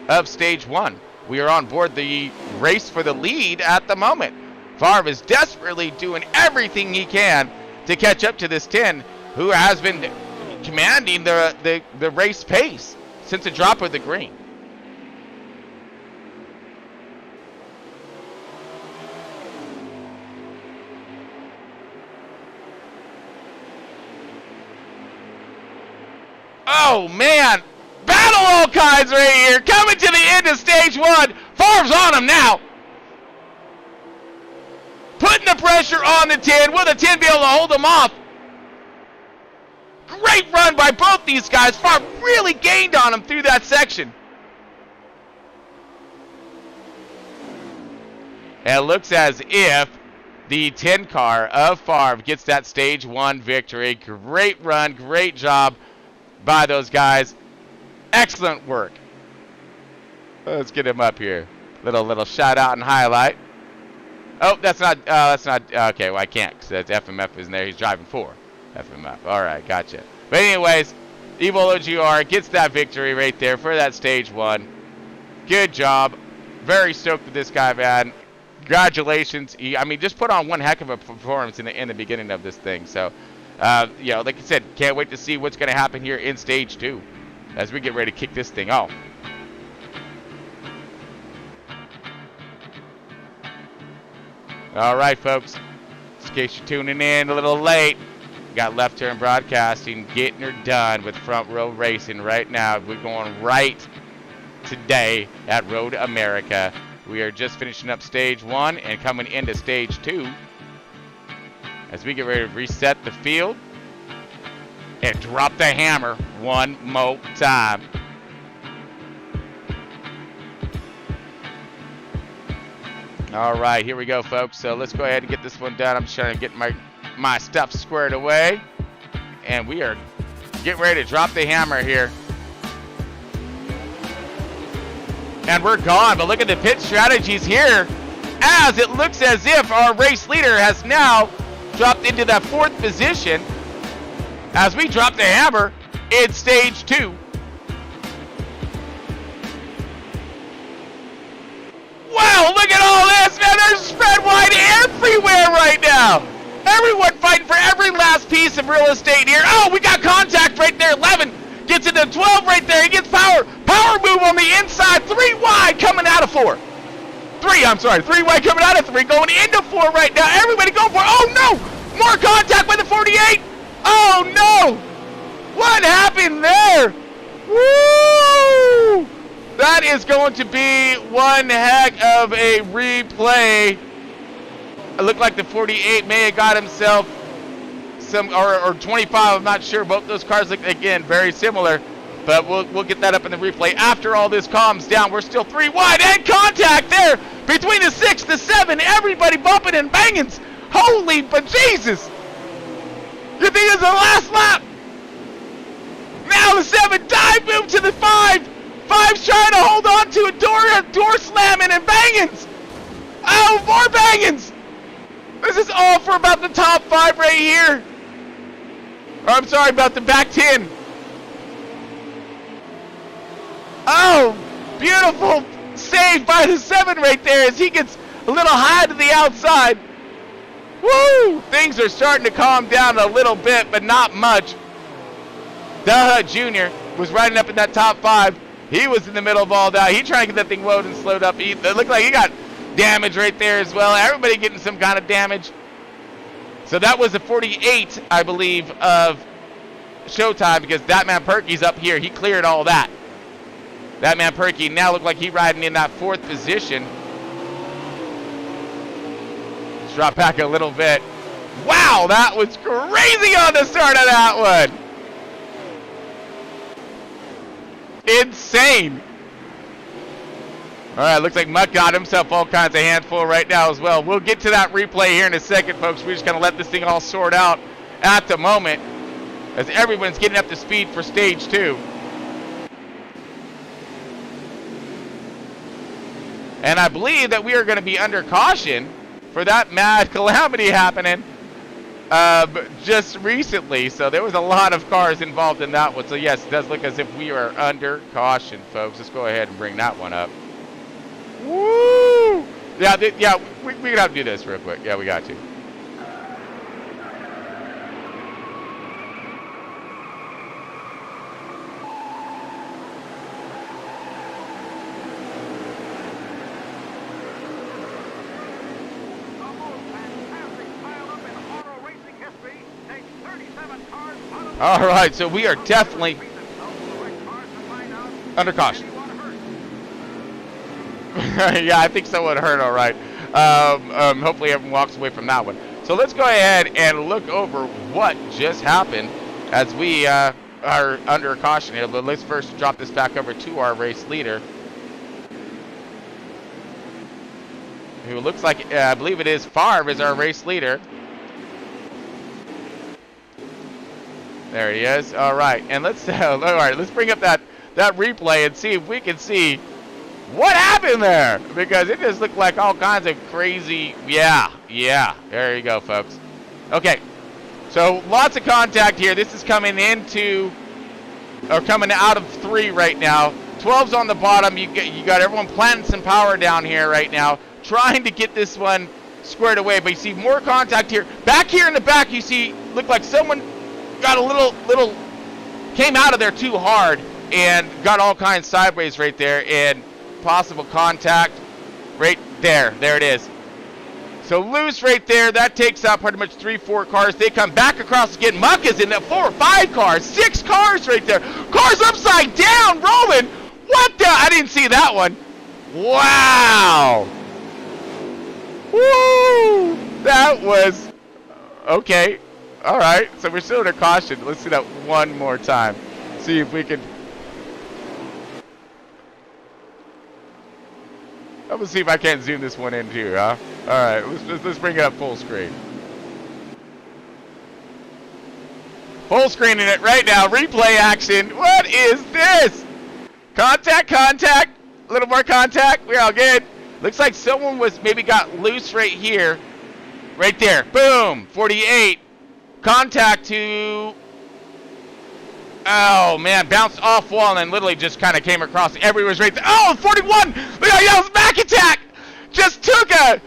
of stage 1. We are on board the race for the lead at the moment. Favre is desperately doing everything he can to catch up to this 10, who has been commanding the race pace since the drop of the green. Oh, man. Battle all kinds right here. Coming to the end of stage 1. Favre's on him now. Putting the pressure on the 10. Will the 10 be able to hold him off? Great run by both these guys. Favre really gained on him through that section. And it looks as if the 10 car of Favre gets that stage 1 victory. Great run, great job by those guys. Excellent work. Let's get him up here. Little shout out and highlight. Oh, that's not, okay, well I can't because that's FMF isn't there. He's driving 4. FMF. All right, gotcha. But anyways, Evil OGR gets that victory right there for that stage 1. Good job. Very stoked with this guy, man. Congratulations. I mean, just put on one heck of a performance in the beginning of this thing. So, you know, like I said, can't wait to see what's going to happen here in stage 2 as we get ready to kick this thing off. All right, folks. In case you're tuning in a little late, got Left Turn Broadcasting getting her done with Front Row Racing right now. We're going right today at Road America. We are just finishing up stage 1 and coming into stage 2 as we get ready to reset the field and drop the hammer one more time. All right, here we go, folks. So let's go ahead and get this one done. I'm just trying to get my stuff squared away, and we are getting ready to drop the hammer here. And we're gone, but look at the pit strategies here, as it looks as if our race leader has now dropped into that 4th position as we drop the hammer in stage 2. Wow, look at all this, man. There's spread wide everywhere right now. Everyone fighting for every last piece of real estate here. Oh, we got contact right there. 11 gets into 12 right there. He gets power move on the inside. 3 wide coming out of 4. 3 wide coming out of 3. Going into 4 right now. Everybody going for it. Oh, no. More contact by the 48. Oh, no. What happened there? Woo! That is going to be one heck of a replay. It looked like the 48 may have got himself some, or 25, I'm not sure. Both those cars look, again, very similar. But we'll get that up in the replay after all this calms down. We're still 3 wide and contact there between the 6, the 7. Everybody bumping and banging. Holy but Jesus! You think it's the last lap? Now the 7 dive move to the 5. 5's trying to hold on to a door slamming and bangings. Oh, more bangings. This is all for about the top 5 right here. Or I'm sorry, about the back 10. Oh, beautiful save by the 7 right there as he gets a little high to the outside. Woo! Things are starting to calm down a little bit, but not much. Duh Jr. was riding up in that top 5. He was in the middle of all that. He trying to get that thing loaded and slowed up. It looked like he got damage right there as well. Everybody getting some kind of damage. So that was the 48, I believe, of Showtime, because that man Perky's up here. He cleared all that. That man Perky now looked like he riding in that 4th position. Let's drop back a little bit. Wow, that was crazy on the start of that one. Insane. All right, looks like Mutt got himself all kinds of handful right now as well. We'll get to that replay here in a second, folks. We're just going to let this thing all sort out at the moment as everyone's getting up to speed for stage 2. And I believe that we are going to be under caution for that mad calamity happening just recently. So there was a lot of cars involved in that one. So yes, it does look as if we are under caution, folks. Let's go ahead and bring that one up. Woo! Yeah, we're going to have to do this real quick. Yeah, we got to. All right, so we are definitely Under caution. Yeah, I think someone heard all right. Hopefully everyone walks away from that one. So let's go ahead and look over what just happened as we are under caution here. But let's first drop this back over to our race leader, who looks like, I believe it is Favre is our race leader. There he is. All right, and let's let's bring up that replay and see if we can see what happened there, because it just looked like all kinds of crazy. Yeah, there you go, folks. Okay, so lots of contact here. This is coming into, or coming out of 3 right now. 12's on the bottom. You got everyone planting some power down here right now, trying to get this one squared away. But you see more contact here. Back here in the back, you see, looked like someone got a little came out of there too hard and got all kinds sideways right there, and possible contact right there. There it is. So loose right there. That takes out pretty much 3-4 cars. They come back across again. Muck is in there. 4 or 5 cars. 6 cars right there. Cars upside down rolling. What the? I didn't see that one. Wow. Woo. That was okay. All right. So we're still under caution. Let's see that one more time. See if we can. I'm gonna see if I can't zoom this one in too, huh? All right, let's bring it up full screen. Full screening it right now. Replay action. What is this? Contact. A little more contact. We're all good. Looks like someone was maybe got loose right here, right there. Boom. 48. Contact to. Oh, man, bounced off wall and then literally just kind of came across. Everyone's right there. Oh, 41! Look at that, back attack! Just took a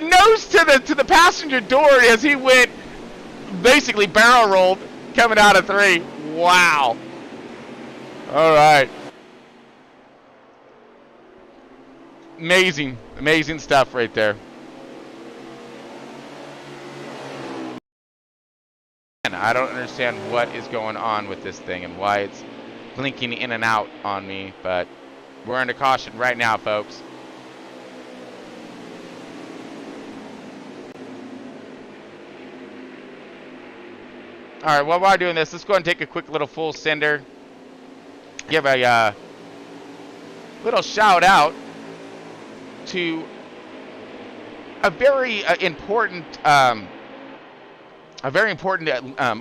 nose to the passenger door as he went, basically barrel rolled, coming out of 3. Wow. All right. Amazing stuff right there. I don't understand what is going on with this thing and why it's blinking in and out on me, but we're under caution right now, folks. All right, while we're doing this, let's go ahead and take a quick little full sender. Give a little shout out to a very important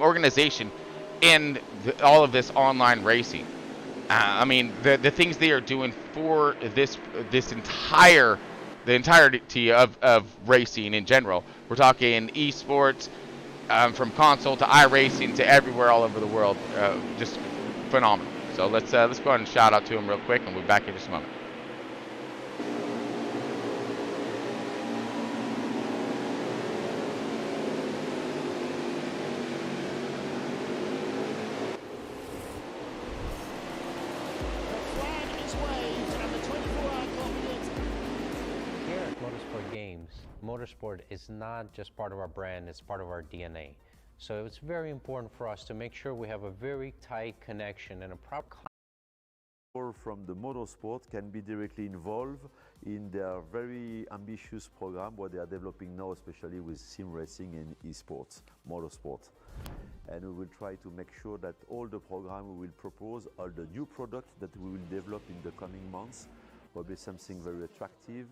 organization in all of this online racing. I mean, the things they are doing for the entirety of racing in general. We're talking esports, from console to iRacing to everywhere all over the world. Just phenomenal. So let's go ahead and shout out to them real quick, and we'll be back in just a moment. Motorsport is not just part of our brand, it's part of our DNA. So it's very important for us to make sure we have a very tight connection and a proper from the motorsport can be directly involved in their very ambitious program what they are developing now, especially with sim racing and esports, motorsport. And we will try to make sure that all the program we will propose, all the new products that we will develop in the coming months will be something very attractive,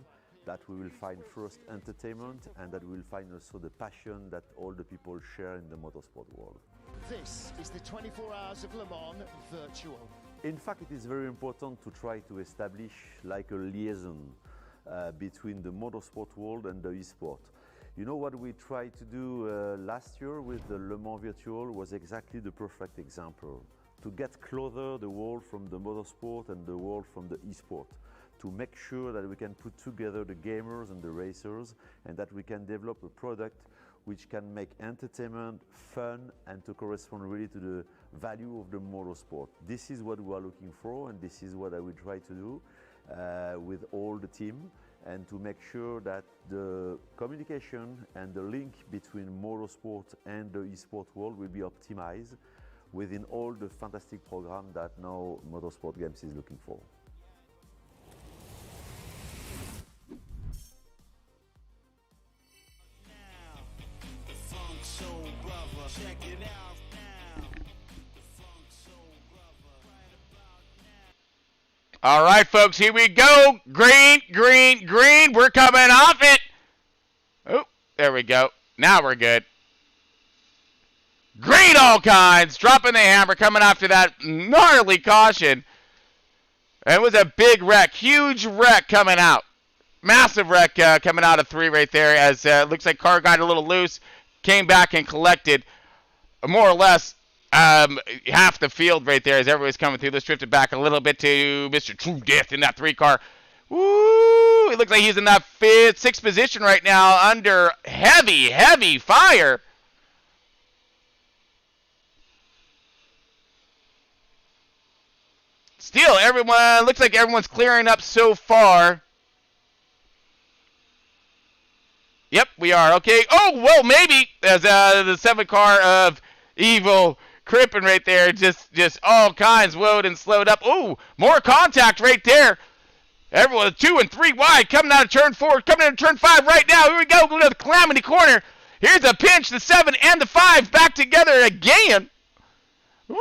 that we will find first entertainment, and that we will find also the passion that all the people share in the motorsport world. This is the 24 Hours of Le Mans virtual. In fact, it is very important to try to establish like a liaison between the motorsport world and the e-sport. You know what we tried to do last year with the Le Mans virtual was exactly the perfect example. To get closer the world from the motorsport and the world from the e-sport. To make sure that we can put together the gamers and the racers, and that we can develop a product which can make entertainment fun and to correspond really to the value of the motorsport. This is what we are looking for, and this is what I will try to do with all the team, and to make sure that the communication and the link between motorsport and the e-sport world will be optimized within all the fantastic program that now Motorsport Games is looking for. All right, folks, here we go. Green, green, green. We're coming off it. Oh, there we go. Now we're good. Green all kinds. Dropping the hammer, coming after that gnarly caution. It was a big wreck, huge wreck coming out. Massive wreck coming out of 3 right there as looks like car got a little loose, came back and collected more or less half the field right there as everybody's coming through. Let's drift it back a little bit to Mr. True Death in that 3 car. Woo! It looks like he's in that 6th position right now under heavy, heavy fire. Still, everyone looks like everyone's clearing up so far. Yep, we are. Okay. Oh, well, maybe. As the 7 car of Evil Crippen right there. Just all kinds woed and slowed up. Ooh, more contact right there. Everyone 2 and 3 wide. Coming out of turn 4. Coming into turn 5 right now. Here we go. Going to the Calamity corner. Here's a pinch. The 7 and the 5 back together again. Woo!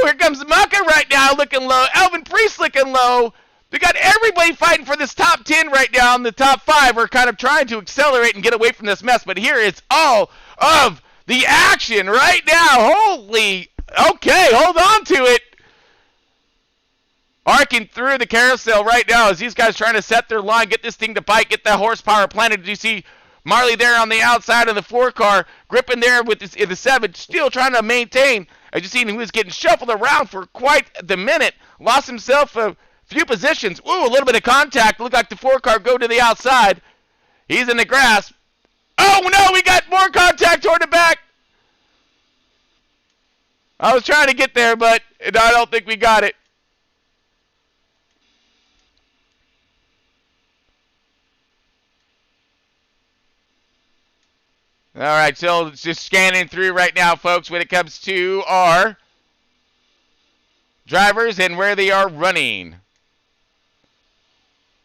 Here comes Mucka right now looking low. Elvin Priest looking low. We got everybody fighting for this top 10 right now. And the top 5 are kind of trying to accelerate and get away from this mess. But here it's all of the action right now. Holy. Okay, hold on to it. Arcing through the carousel right now as these guys trying to set their line, get this thing to bite, get that horsepower planted. Did you see Marley there on the outside of the 4 car, gripping there with the 7, still trying to maintain. As you seen, he was getting shuffled around for quite the minute. Lost himself a few positions. Ooh, a little bit of contact. Looked like the 4 car go to the outside. He's in the grass. Oh, no, we got more contact toward the back. I was trying to get there, but I don't think we got it. All right, so it's just scanning through right now, folks, when it comes to our drivers and where they are running.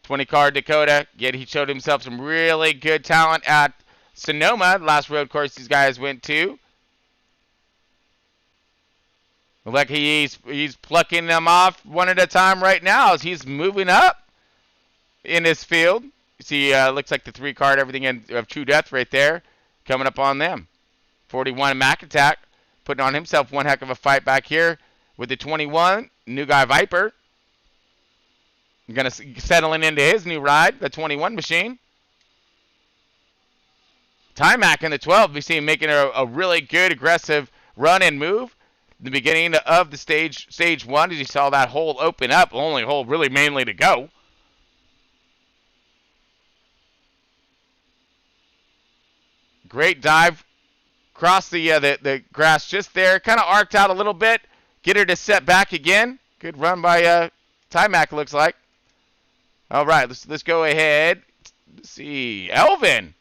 20-car Dakota. Yet he showed himself some really good talent at Sonoma, last road course these guys went to. Like he's plucking them off one at a time right now as he's moving up in his field. You see, looks like the 3 car, everything of True Death right there. Coming up on them. 41 Mac Attack putting on himself one heck of a fight back here with the 21. New guy Viper. Going to settling into his new ride, the 21 machine. Timac in the 12. We see him making a really good aggressive run and move. The beginning of the stage 1 as you saw that hole open up. Only hole really mainly to go. Great dive. Cross the grass just there. Kind of arced out a little bit. Get her to set back again. Good run by Timac, looks like. All right, let's go ahead. Let's see. Elvin.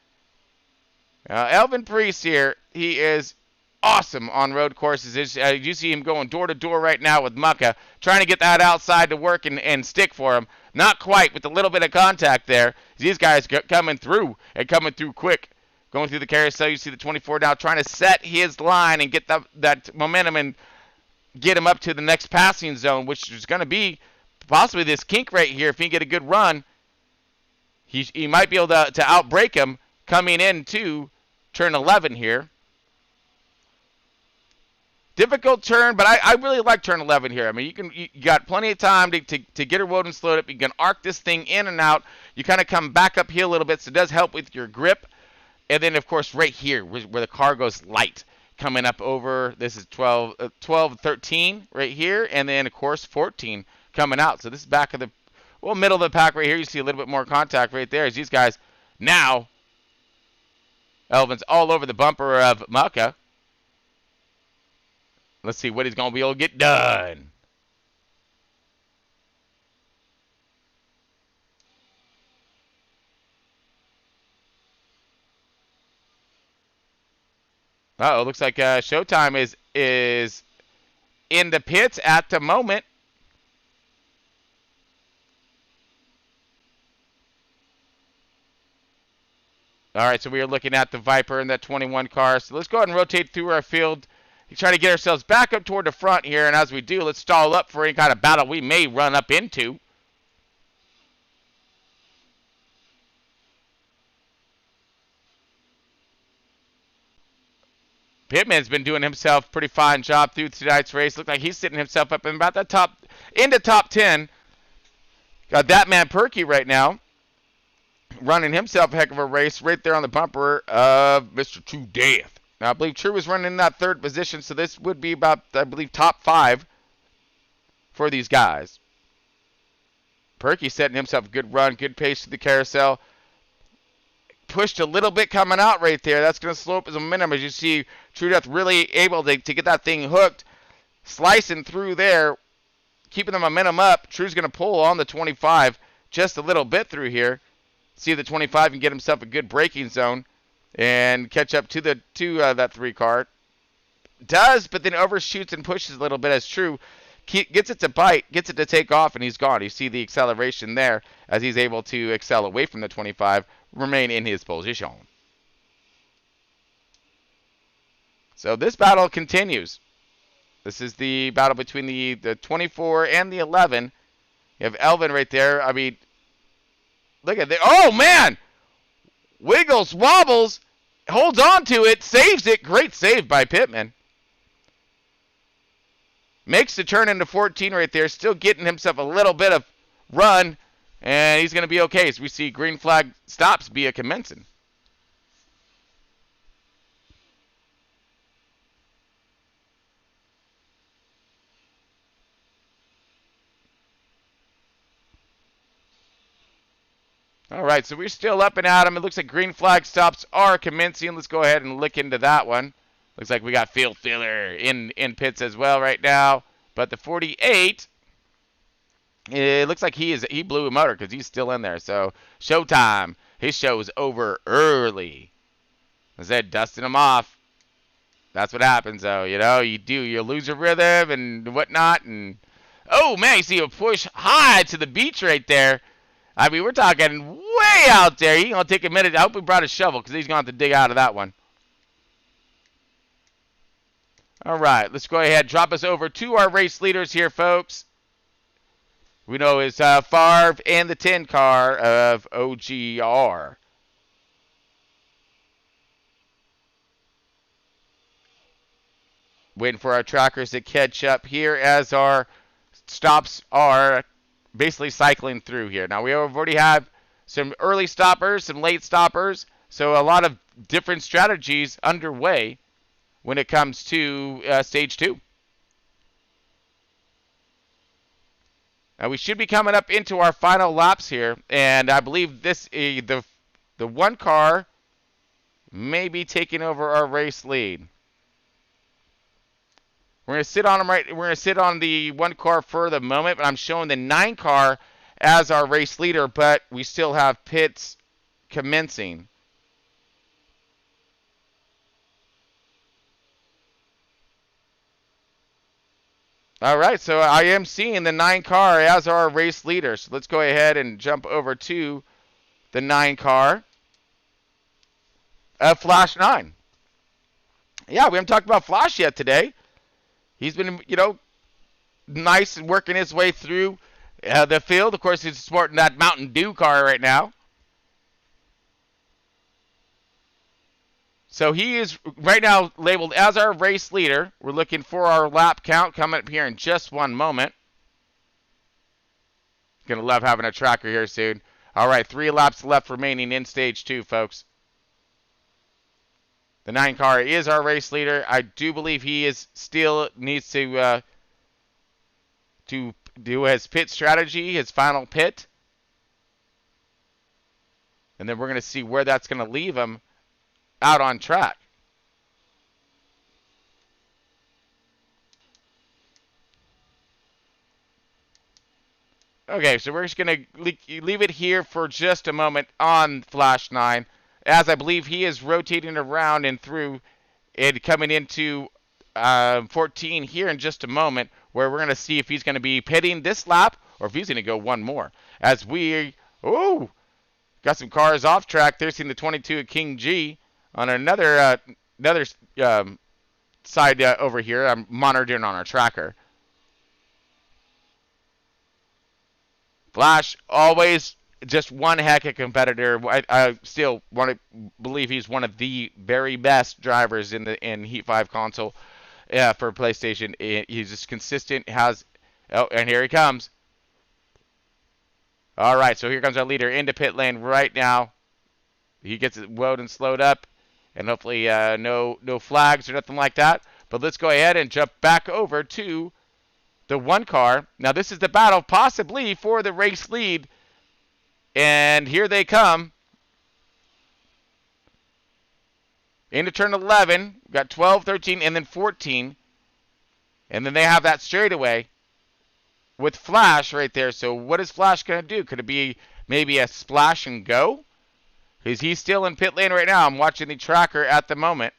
Elvin Priest here. He is awesome on road courses. You see him going door to door right now with Mucka. Trying to get that outside to work and stick for him. Not quite with a little bit of contact there. These guys coming through and coming through quick. Going through the carousel, you see the 24 now trying to set his line and get that momentum and get him up to the next passing zone, which is going to be possibly this kink right here. If he can get a good run, he might be able to outbreak him coming into turn 11 here. Difficult turn, but I really like turn 11 here. I mean, you got plenty of time to get her woden slowed up. You can arc this thing in and out. You kind of come back uphill a little bit, so it does help with your grip. And then, of course, right here, where the car goes light, coming up over, this is 12, 13 right here, and then, of course, 14 coming out. So this is back of the, middle of the pack right here. You see a little bit more contact right there as these guys now, Elvin's all over the bumper of Mucka. Let's see what he's going to be able to get done. Uh-oh, looks like Showtime is in the pits at the moment. All right, so we are looking at the Viper in that 21 car. So let's go ahead and rotate through our field. Try to get ourselves back up toward the front here, and as we do, let's stall up for any kind of battle we may run up into. Pittman's been doing himself a pretty fine job through tonight's race. Looks like he's sitting himself up in about the top 10. Got that man Perky right now, running himself a heck of a race right there on the bumper of Mr. True Death. Now, I believe True was running in that third position, so this would be about, I believe, top 5 for these guys. Perky setting himself a good run, good pace to the carousel. Pushed a little bit coming out right there. That's going to slow up his momentum as you see True Death really able to get that thing hooked, slicing through there, keeping the momentum up. True's going to pull on the 25 just a little bit through here. See if the 25 can get himself a good braking zone and catch up to that 3 car. Does, but then overshoots and pushes a little bit as True gets it to bite, gets it to take off, and he's gone. You see the acceleration there as he's able to excel away from the 25, remain in his position. So this battle continues. This is the battle between the 24 and the 11. You have Elvin right there. I mean, look at that. Oh, man! Wiggles, wobbles, holds on to it, saves it. Great save by Pittman. Makes the turn into 14 right there. Still getting himself a little bit of run. And he's going to be okay as we see green flag stops be a commencing. All right, so we're still up and at him. It looks like green flag stops are commencing. Let's go ahead and look into that one. Looks like we got Field Filler in pits as well right now. But the 48, it looks like he blew a motor because he's still in there. So showtime. His show is over early. As I said, dusting him off. That's what happens, though. You know, you lose your rhythm and whatnot. And oh man, you see a push high to the beach right there. I mean, we're talking way out there. He's gonna take a minute. I hope we brought a shovel because he's gonna have to dig out of that one. All right, let's go ahead and drop us over to our race leaders here, folks. We know it's Favre and the 10 car of OGR. Waiting for our trackers to catch up here as our stops are basically cycling through here. Now, we already have some early stoppers, some late stoppers, so a lot of different strategies underway when it comes to stage 2. Now we should be coming up into our final laps here, and I believe this the 1 car may be taking over our race lead. We're gonna sit on him We're gonna sit on the 1 car for the moment, but I'm showing the 9 car as our race leader, but we still have pits commencing. All right, so I am seeing the 9 car as our race leader. So let's go ahead and jump over to the 9 car of Flash 9. Yeah, we haven't talked about Flash yet today. He's been, nice and working his way through the field. Of course, he's sporting that Mountain Dew car right now. So he is right now labeled as our race leader. We're looking for our lap count coming up here in just one moment. Gonna love having a tracker here soon. All right, 3 laps left remaining in stage 2, folks. The 9 car is our race leader. I do believe he is still needs to do his pit strategy, his final pit. And then we're going to see where that's going to leave him out on track. Okay, so we're just going to leave it here for just a moment on Flash 9, as I believe he is rotating around and through and coming into 14 here in just a moment, where we're going to see if he's going to be pitting this lap or if he's going to go one more. As we, got some cars off track. There's seen the 22 at King G on another side over here. I'm monitoring on our tracker. Flash, always just one heck of a competitor. I still want to believe he's one of the very best drivers in Heat 5 console for PlayStation. He's just consistent. And here he comes. All right, so here comes our leader into pit lane right now. He gets it woed and slowed up, and hopefully no flags or nothing like that. But let's go ahead and jump back over to the one car. Now this is the battle possibly for the race lead. And here they come. Into turn 11. We've got 12, 13, and then 14. And then they have that straightaway with Flash right there. So what is Flash going to do? Could it be maybe a splash and go? Is he still in pit lane right now? I'm watching the tracker at the moment.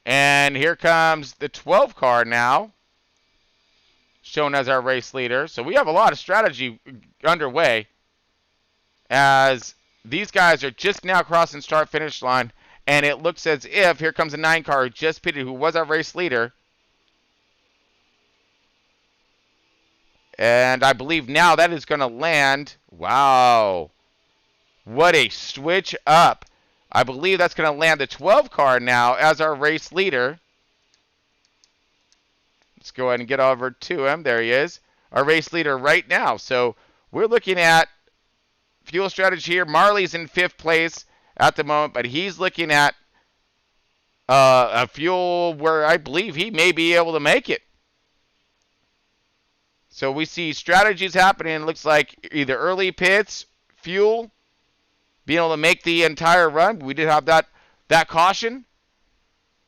And here comes the 12 car now, shown as our race leader. So we have a lot of strategy underway, as these guys are just now crossing start-finish line, and it looks as if here comes a 9 car who just pitted, who was our race leader. And I believe now that is going to land. Wow. What a switch up. I believe that's going to land the 12 car now as our race leader. Let's go ahead and get over to him. There he is. Our race leader right now. So we're looking at fuel strategy here. Marley's in 5th place at the moment, but he's looking at a fuel where I believe he may be able to make it. So we see strategies happening. It looks like either early pits, fuel, being able to make the entire run. We did have that caution.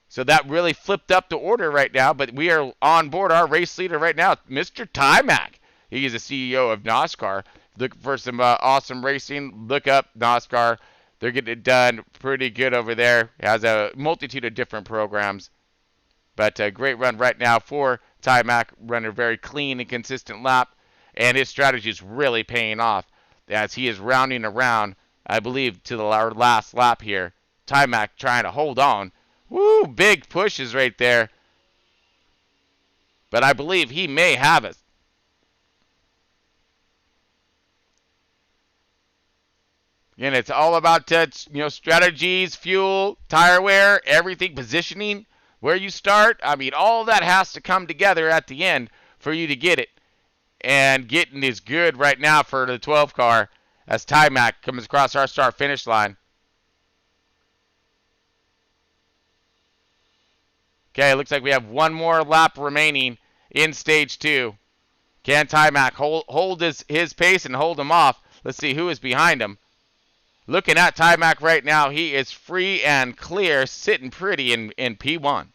So that really flipped up the order right now. But we are on board our race leader right now, Mr. Timac. He is the CEO of NASCAR. Looking for some awesome racing. Look up NASCAR. They're getting it done pretty good over there. Has a multitude of different programs. But a great run right now for Timac. Running a very clean and consistent lap. And his strategy is really paying off as he is rounding around, I believe, to our last lap here. Timac trying to hold on. Woo, big pushes right there. But I believe he may have it. Again, it's all about strategies, fuel, tire wear, everything, positioning, where you start. I mean, all that has to come together at the end for you to get it. And getting is good right now for the 12 car as Timac comes across our start finish line. Okay, it looks like we have one more lap remaining in stage 2. Can Timac hold his pace and hold him off? Let's see who is behind him. Looking at Timac right now, he is free and clear, sitting pretty in P1.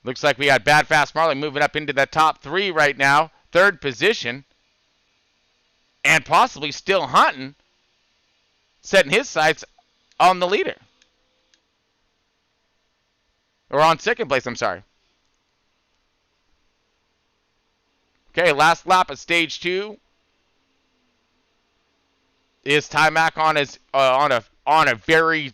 Looks like we got Bad Fast Marley moving up into the top 3 right now. 3rd position. And possibly still hunting, setting his sights on the leader. Or on 2nd place, I'm sorry. Okay, last lap of stage 2. Is Timac on a very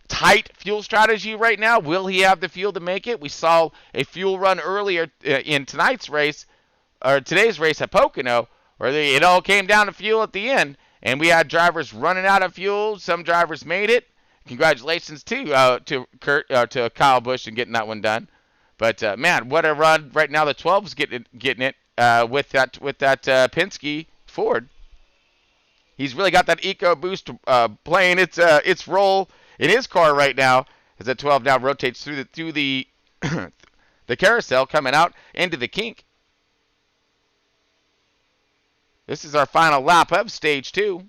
tight fuel strategy right now? Will he have the fuel to make it? We saw a fuel run earlier in tonight's race, or today's race at Pocono, where it all came down to fuel at the end, and we had drivers running out of fuel. Some drivers made it. Congratulations to Kyle Busch and getting that one done. But man, what a run right now! The 12's getting it with that Penske Ford. He's really got that EcoBoost playing its role in his car right now, as that 12 now rotates through the the carousel, coming out into the kink. This is our final lap of stage 2.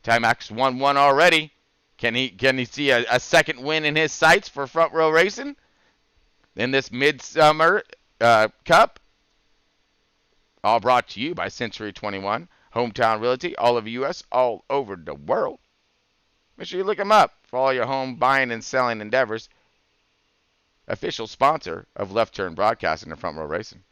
Timac's 1-1 already. Can he see a second win in his sights for front row racing in this midsummer cup? All brought to you by C-21, Hometown Realty, all over U.S., all over the world. Make sure you look them up. for all your home buying and selling endeavors. Official sponsor of Left Turn Broadcasting and Front Row Racing.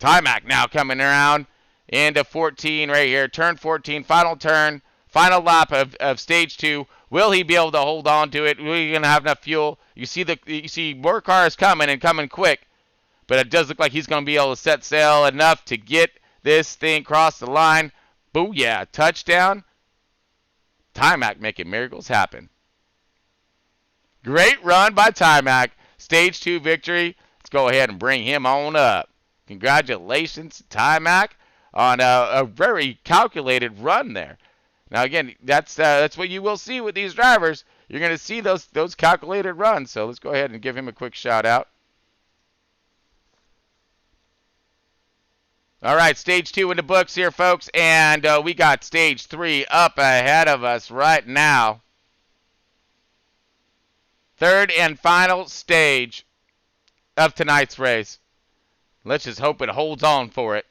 Timac now coming around into 14 right here. Turn 14, final turn, final lap of stage 2. Will he be able to hold on to it? Will he gonna have enough fuel? You see more cars coming and coming quick, but it does look like he's gonna be able to set sail enough to get this thing across the line. Booyah! Touchdown. Timac making miracles happen. Great run by Timac. Stage 2 victory. Let's go ahead and bring him on up. Congratulations, Timac, on a very calculated run there. Now again, that's what you will see with these drivers. You're going to see those calculated runs. So let's go ahead and give him a quick shout out. All right, stage 2 in the books here, folks, and we got stage 3 up ahead of us right now. Third and final stage of tonight's race. Let's just hope it holds on for it.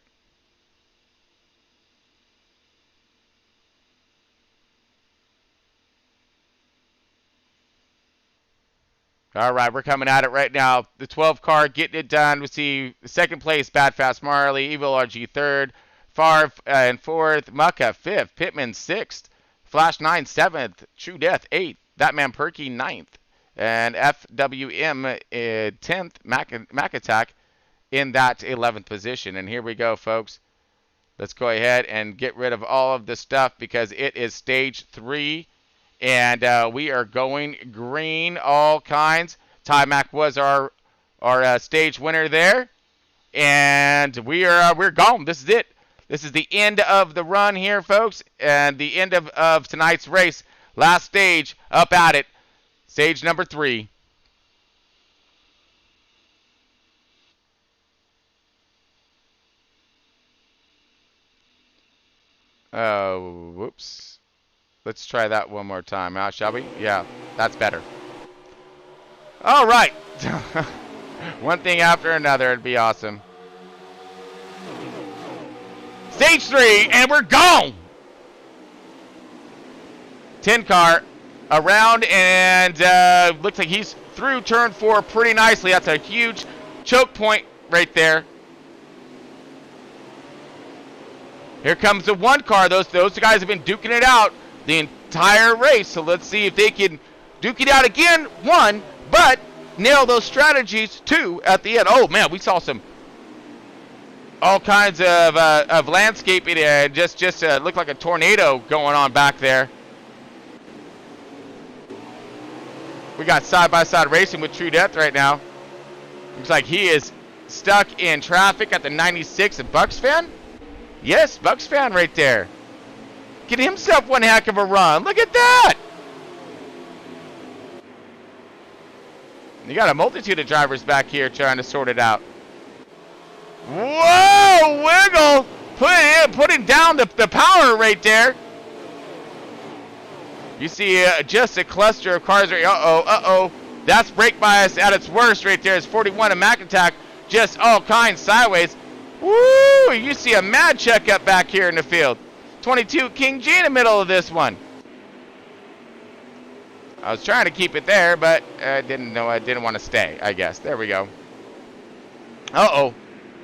All right, we're coming at it right now. The 12 car getting it done. We see second place, Bad Fast Marley, Evil RG third, Favre in fourth, Mucka fifth, Pittman sixth, Flash 9 seventh, True Death 8th, That Man Perky 9th, and FWM 10th, Mac Attack in that 11th position. And here we go, folks. Let's go ahead and get rid of all of this stuff because it is stage 3. And we are going green, all kinds. Timac was our stage winner there. And we're gone. This is it. This is the end of the run here, folks. And the end of tonight's race. Last stage, up at it. Stage number 3. Oh, whoops. Let's try that one more time, shall we? Yeah, that's better. All right. One thing after another, it'd be awesome. Stage 3, and we're gone. 10 car around, and looks like he's through turn 4 pretty nicely. That's a huge choke point right there. Here comes the 1 car. Those guys have been duking it out the entire race. So let's see if they can duke it out again, 1, but nail those strategies, 2, at the end. Oh, man, we saw all kinds of landscaping and just looked like a tornado going on back there. We got side-by-side racing with True Death right now. Looks like he is stuck in traffic at the 96 at Bucks Fan. Yes, Bucks Fan right there. Get himself one heck of a run. Look at that. You got a multitude of drivers back here trying to sort it out. Whoa, Wiggle. Putting down the power right there. You see just a cluster of cars right. Uh-oh. That's brake bias at its worst right there. It's 41 and Mac Attack. Just all kinds sideways. Woo! You see a mad checkup back here in the field. 22 King G in the middle of this one. I was trying to keep it there, but I didn't want to stay, I guess. There we go. Uh-oh.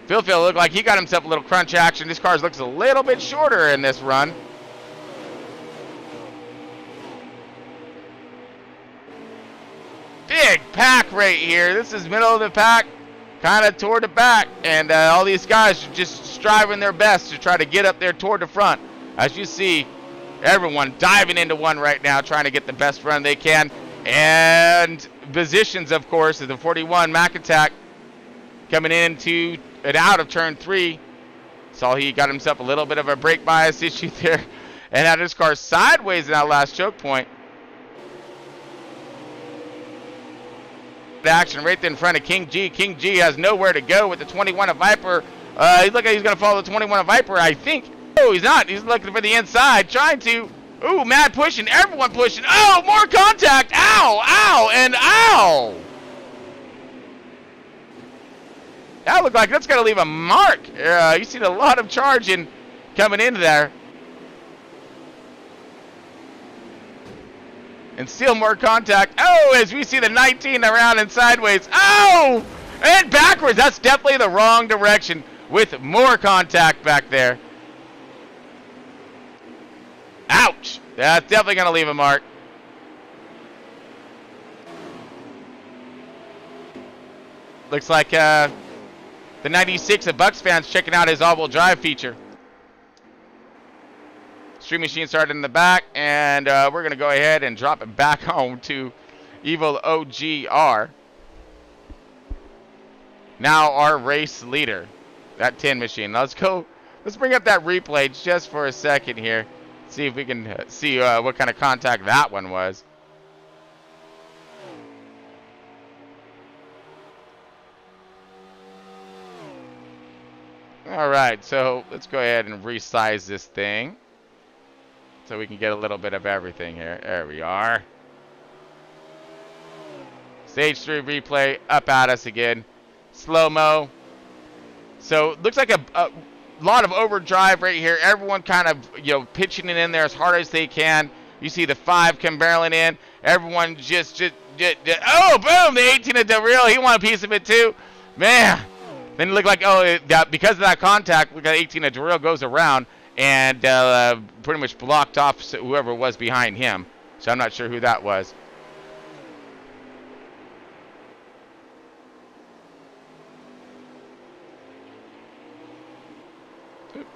Phil looked like he got himself a little crunch action. This car looks a little bit shorter in this run. Big pack right here. This is middle of the pack, kind of toward the back. And all these guys are just striving their best to try to get up there toward the front. As you see, everyone diving into one right now, trying to get the best run they can. And positions, of course, is the 41 Mac Attack coming into and out of turn 3. Saw he got himself a little bit of a brake bias issue there and had his car sideways in that last choke point. Action right there in front of King G. King G has nowhere to go with the 21 of Viper. He's looking like he's going to follow the 21 of Viper, I think. Oh, he's not. He's looking for the inside, trying to. Ooh, mad pushing. Everyone pushing. Oh, more contact. Ow, and ow. That looked like that's going to leave a mark. You see a lot of charging coming into there. And still more contact. Oh, as we see the 19 around and sideways. Oh, and backwards. That's definitely the wrong direction with more contact back there. Ouch. That's definitely going to leave a mark. Looks like the 96 of Bucks fans checking out his all-wheel drive feature. Stream Machine started in the back, and we're going to go ahead and drop it back home to Evil OGR. Now our race leader, that tin machine. Let's go. Let's bring up that replay just for a second here. See if we can see what kind of contact that one was. All right, so let's go ahead and resize this thing so we can get a little bit of everything here. There we are. Stage 3 replay up at us again. Slow-mo. So looks like a lot of overdrive right here. Everyone kind of, you know, pitching it in there as hard as they can. You see the 5 come barreling in. Everyone just oh, boom, the 18 of Del Real. He wanted a piece of it too. Man. Then it looked like, oh, because of that contact, look at 18 of Del Real goes around and pretty much blocked off whoever was behind him. So I'm not sure who that was.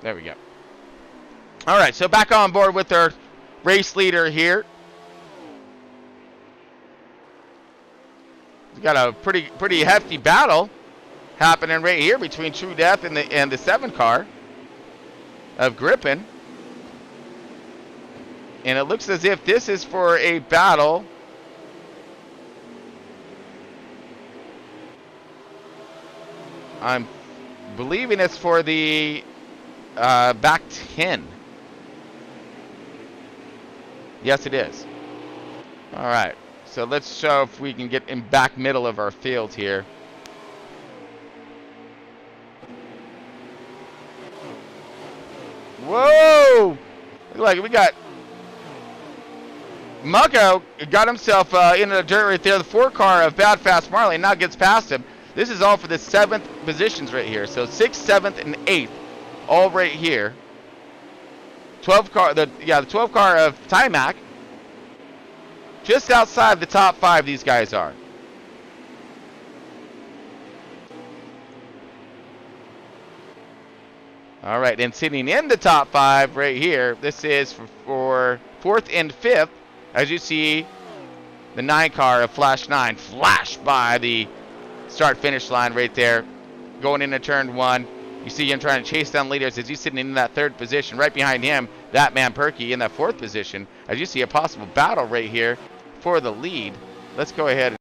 There we go. All right, so back on board with our race leader here. We got a pretty hefty battle happening right here between True Death and the 7 car of Grippin. And it looks as if this is for a battle. I'm believing it's for the back 10. Yes, it is. All right. So let's show if we can get in back middle of our field here. Whoa! Look like we got Mucko got himself into the dirt right there. The 4 car of Bad Fast Marley now gets past him. This is all for the 7th positions right here. So 6th, 7th, and 8th, all right here. 12 car, the 12 car of Timac. Just outside the top 5, these guys are. All right, and sitting in the top 5 right here, this is for 4th and 5th. As you see, the 9 car of Flash 9 flashed by the start-finish line right there, going into turn 1. You see him trying to chase down leaders as he's sitting in that 3rd position. Right behind him, that man Perky in that 4th position. As you see a possible battle right here for the lead. Let's go ahead and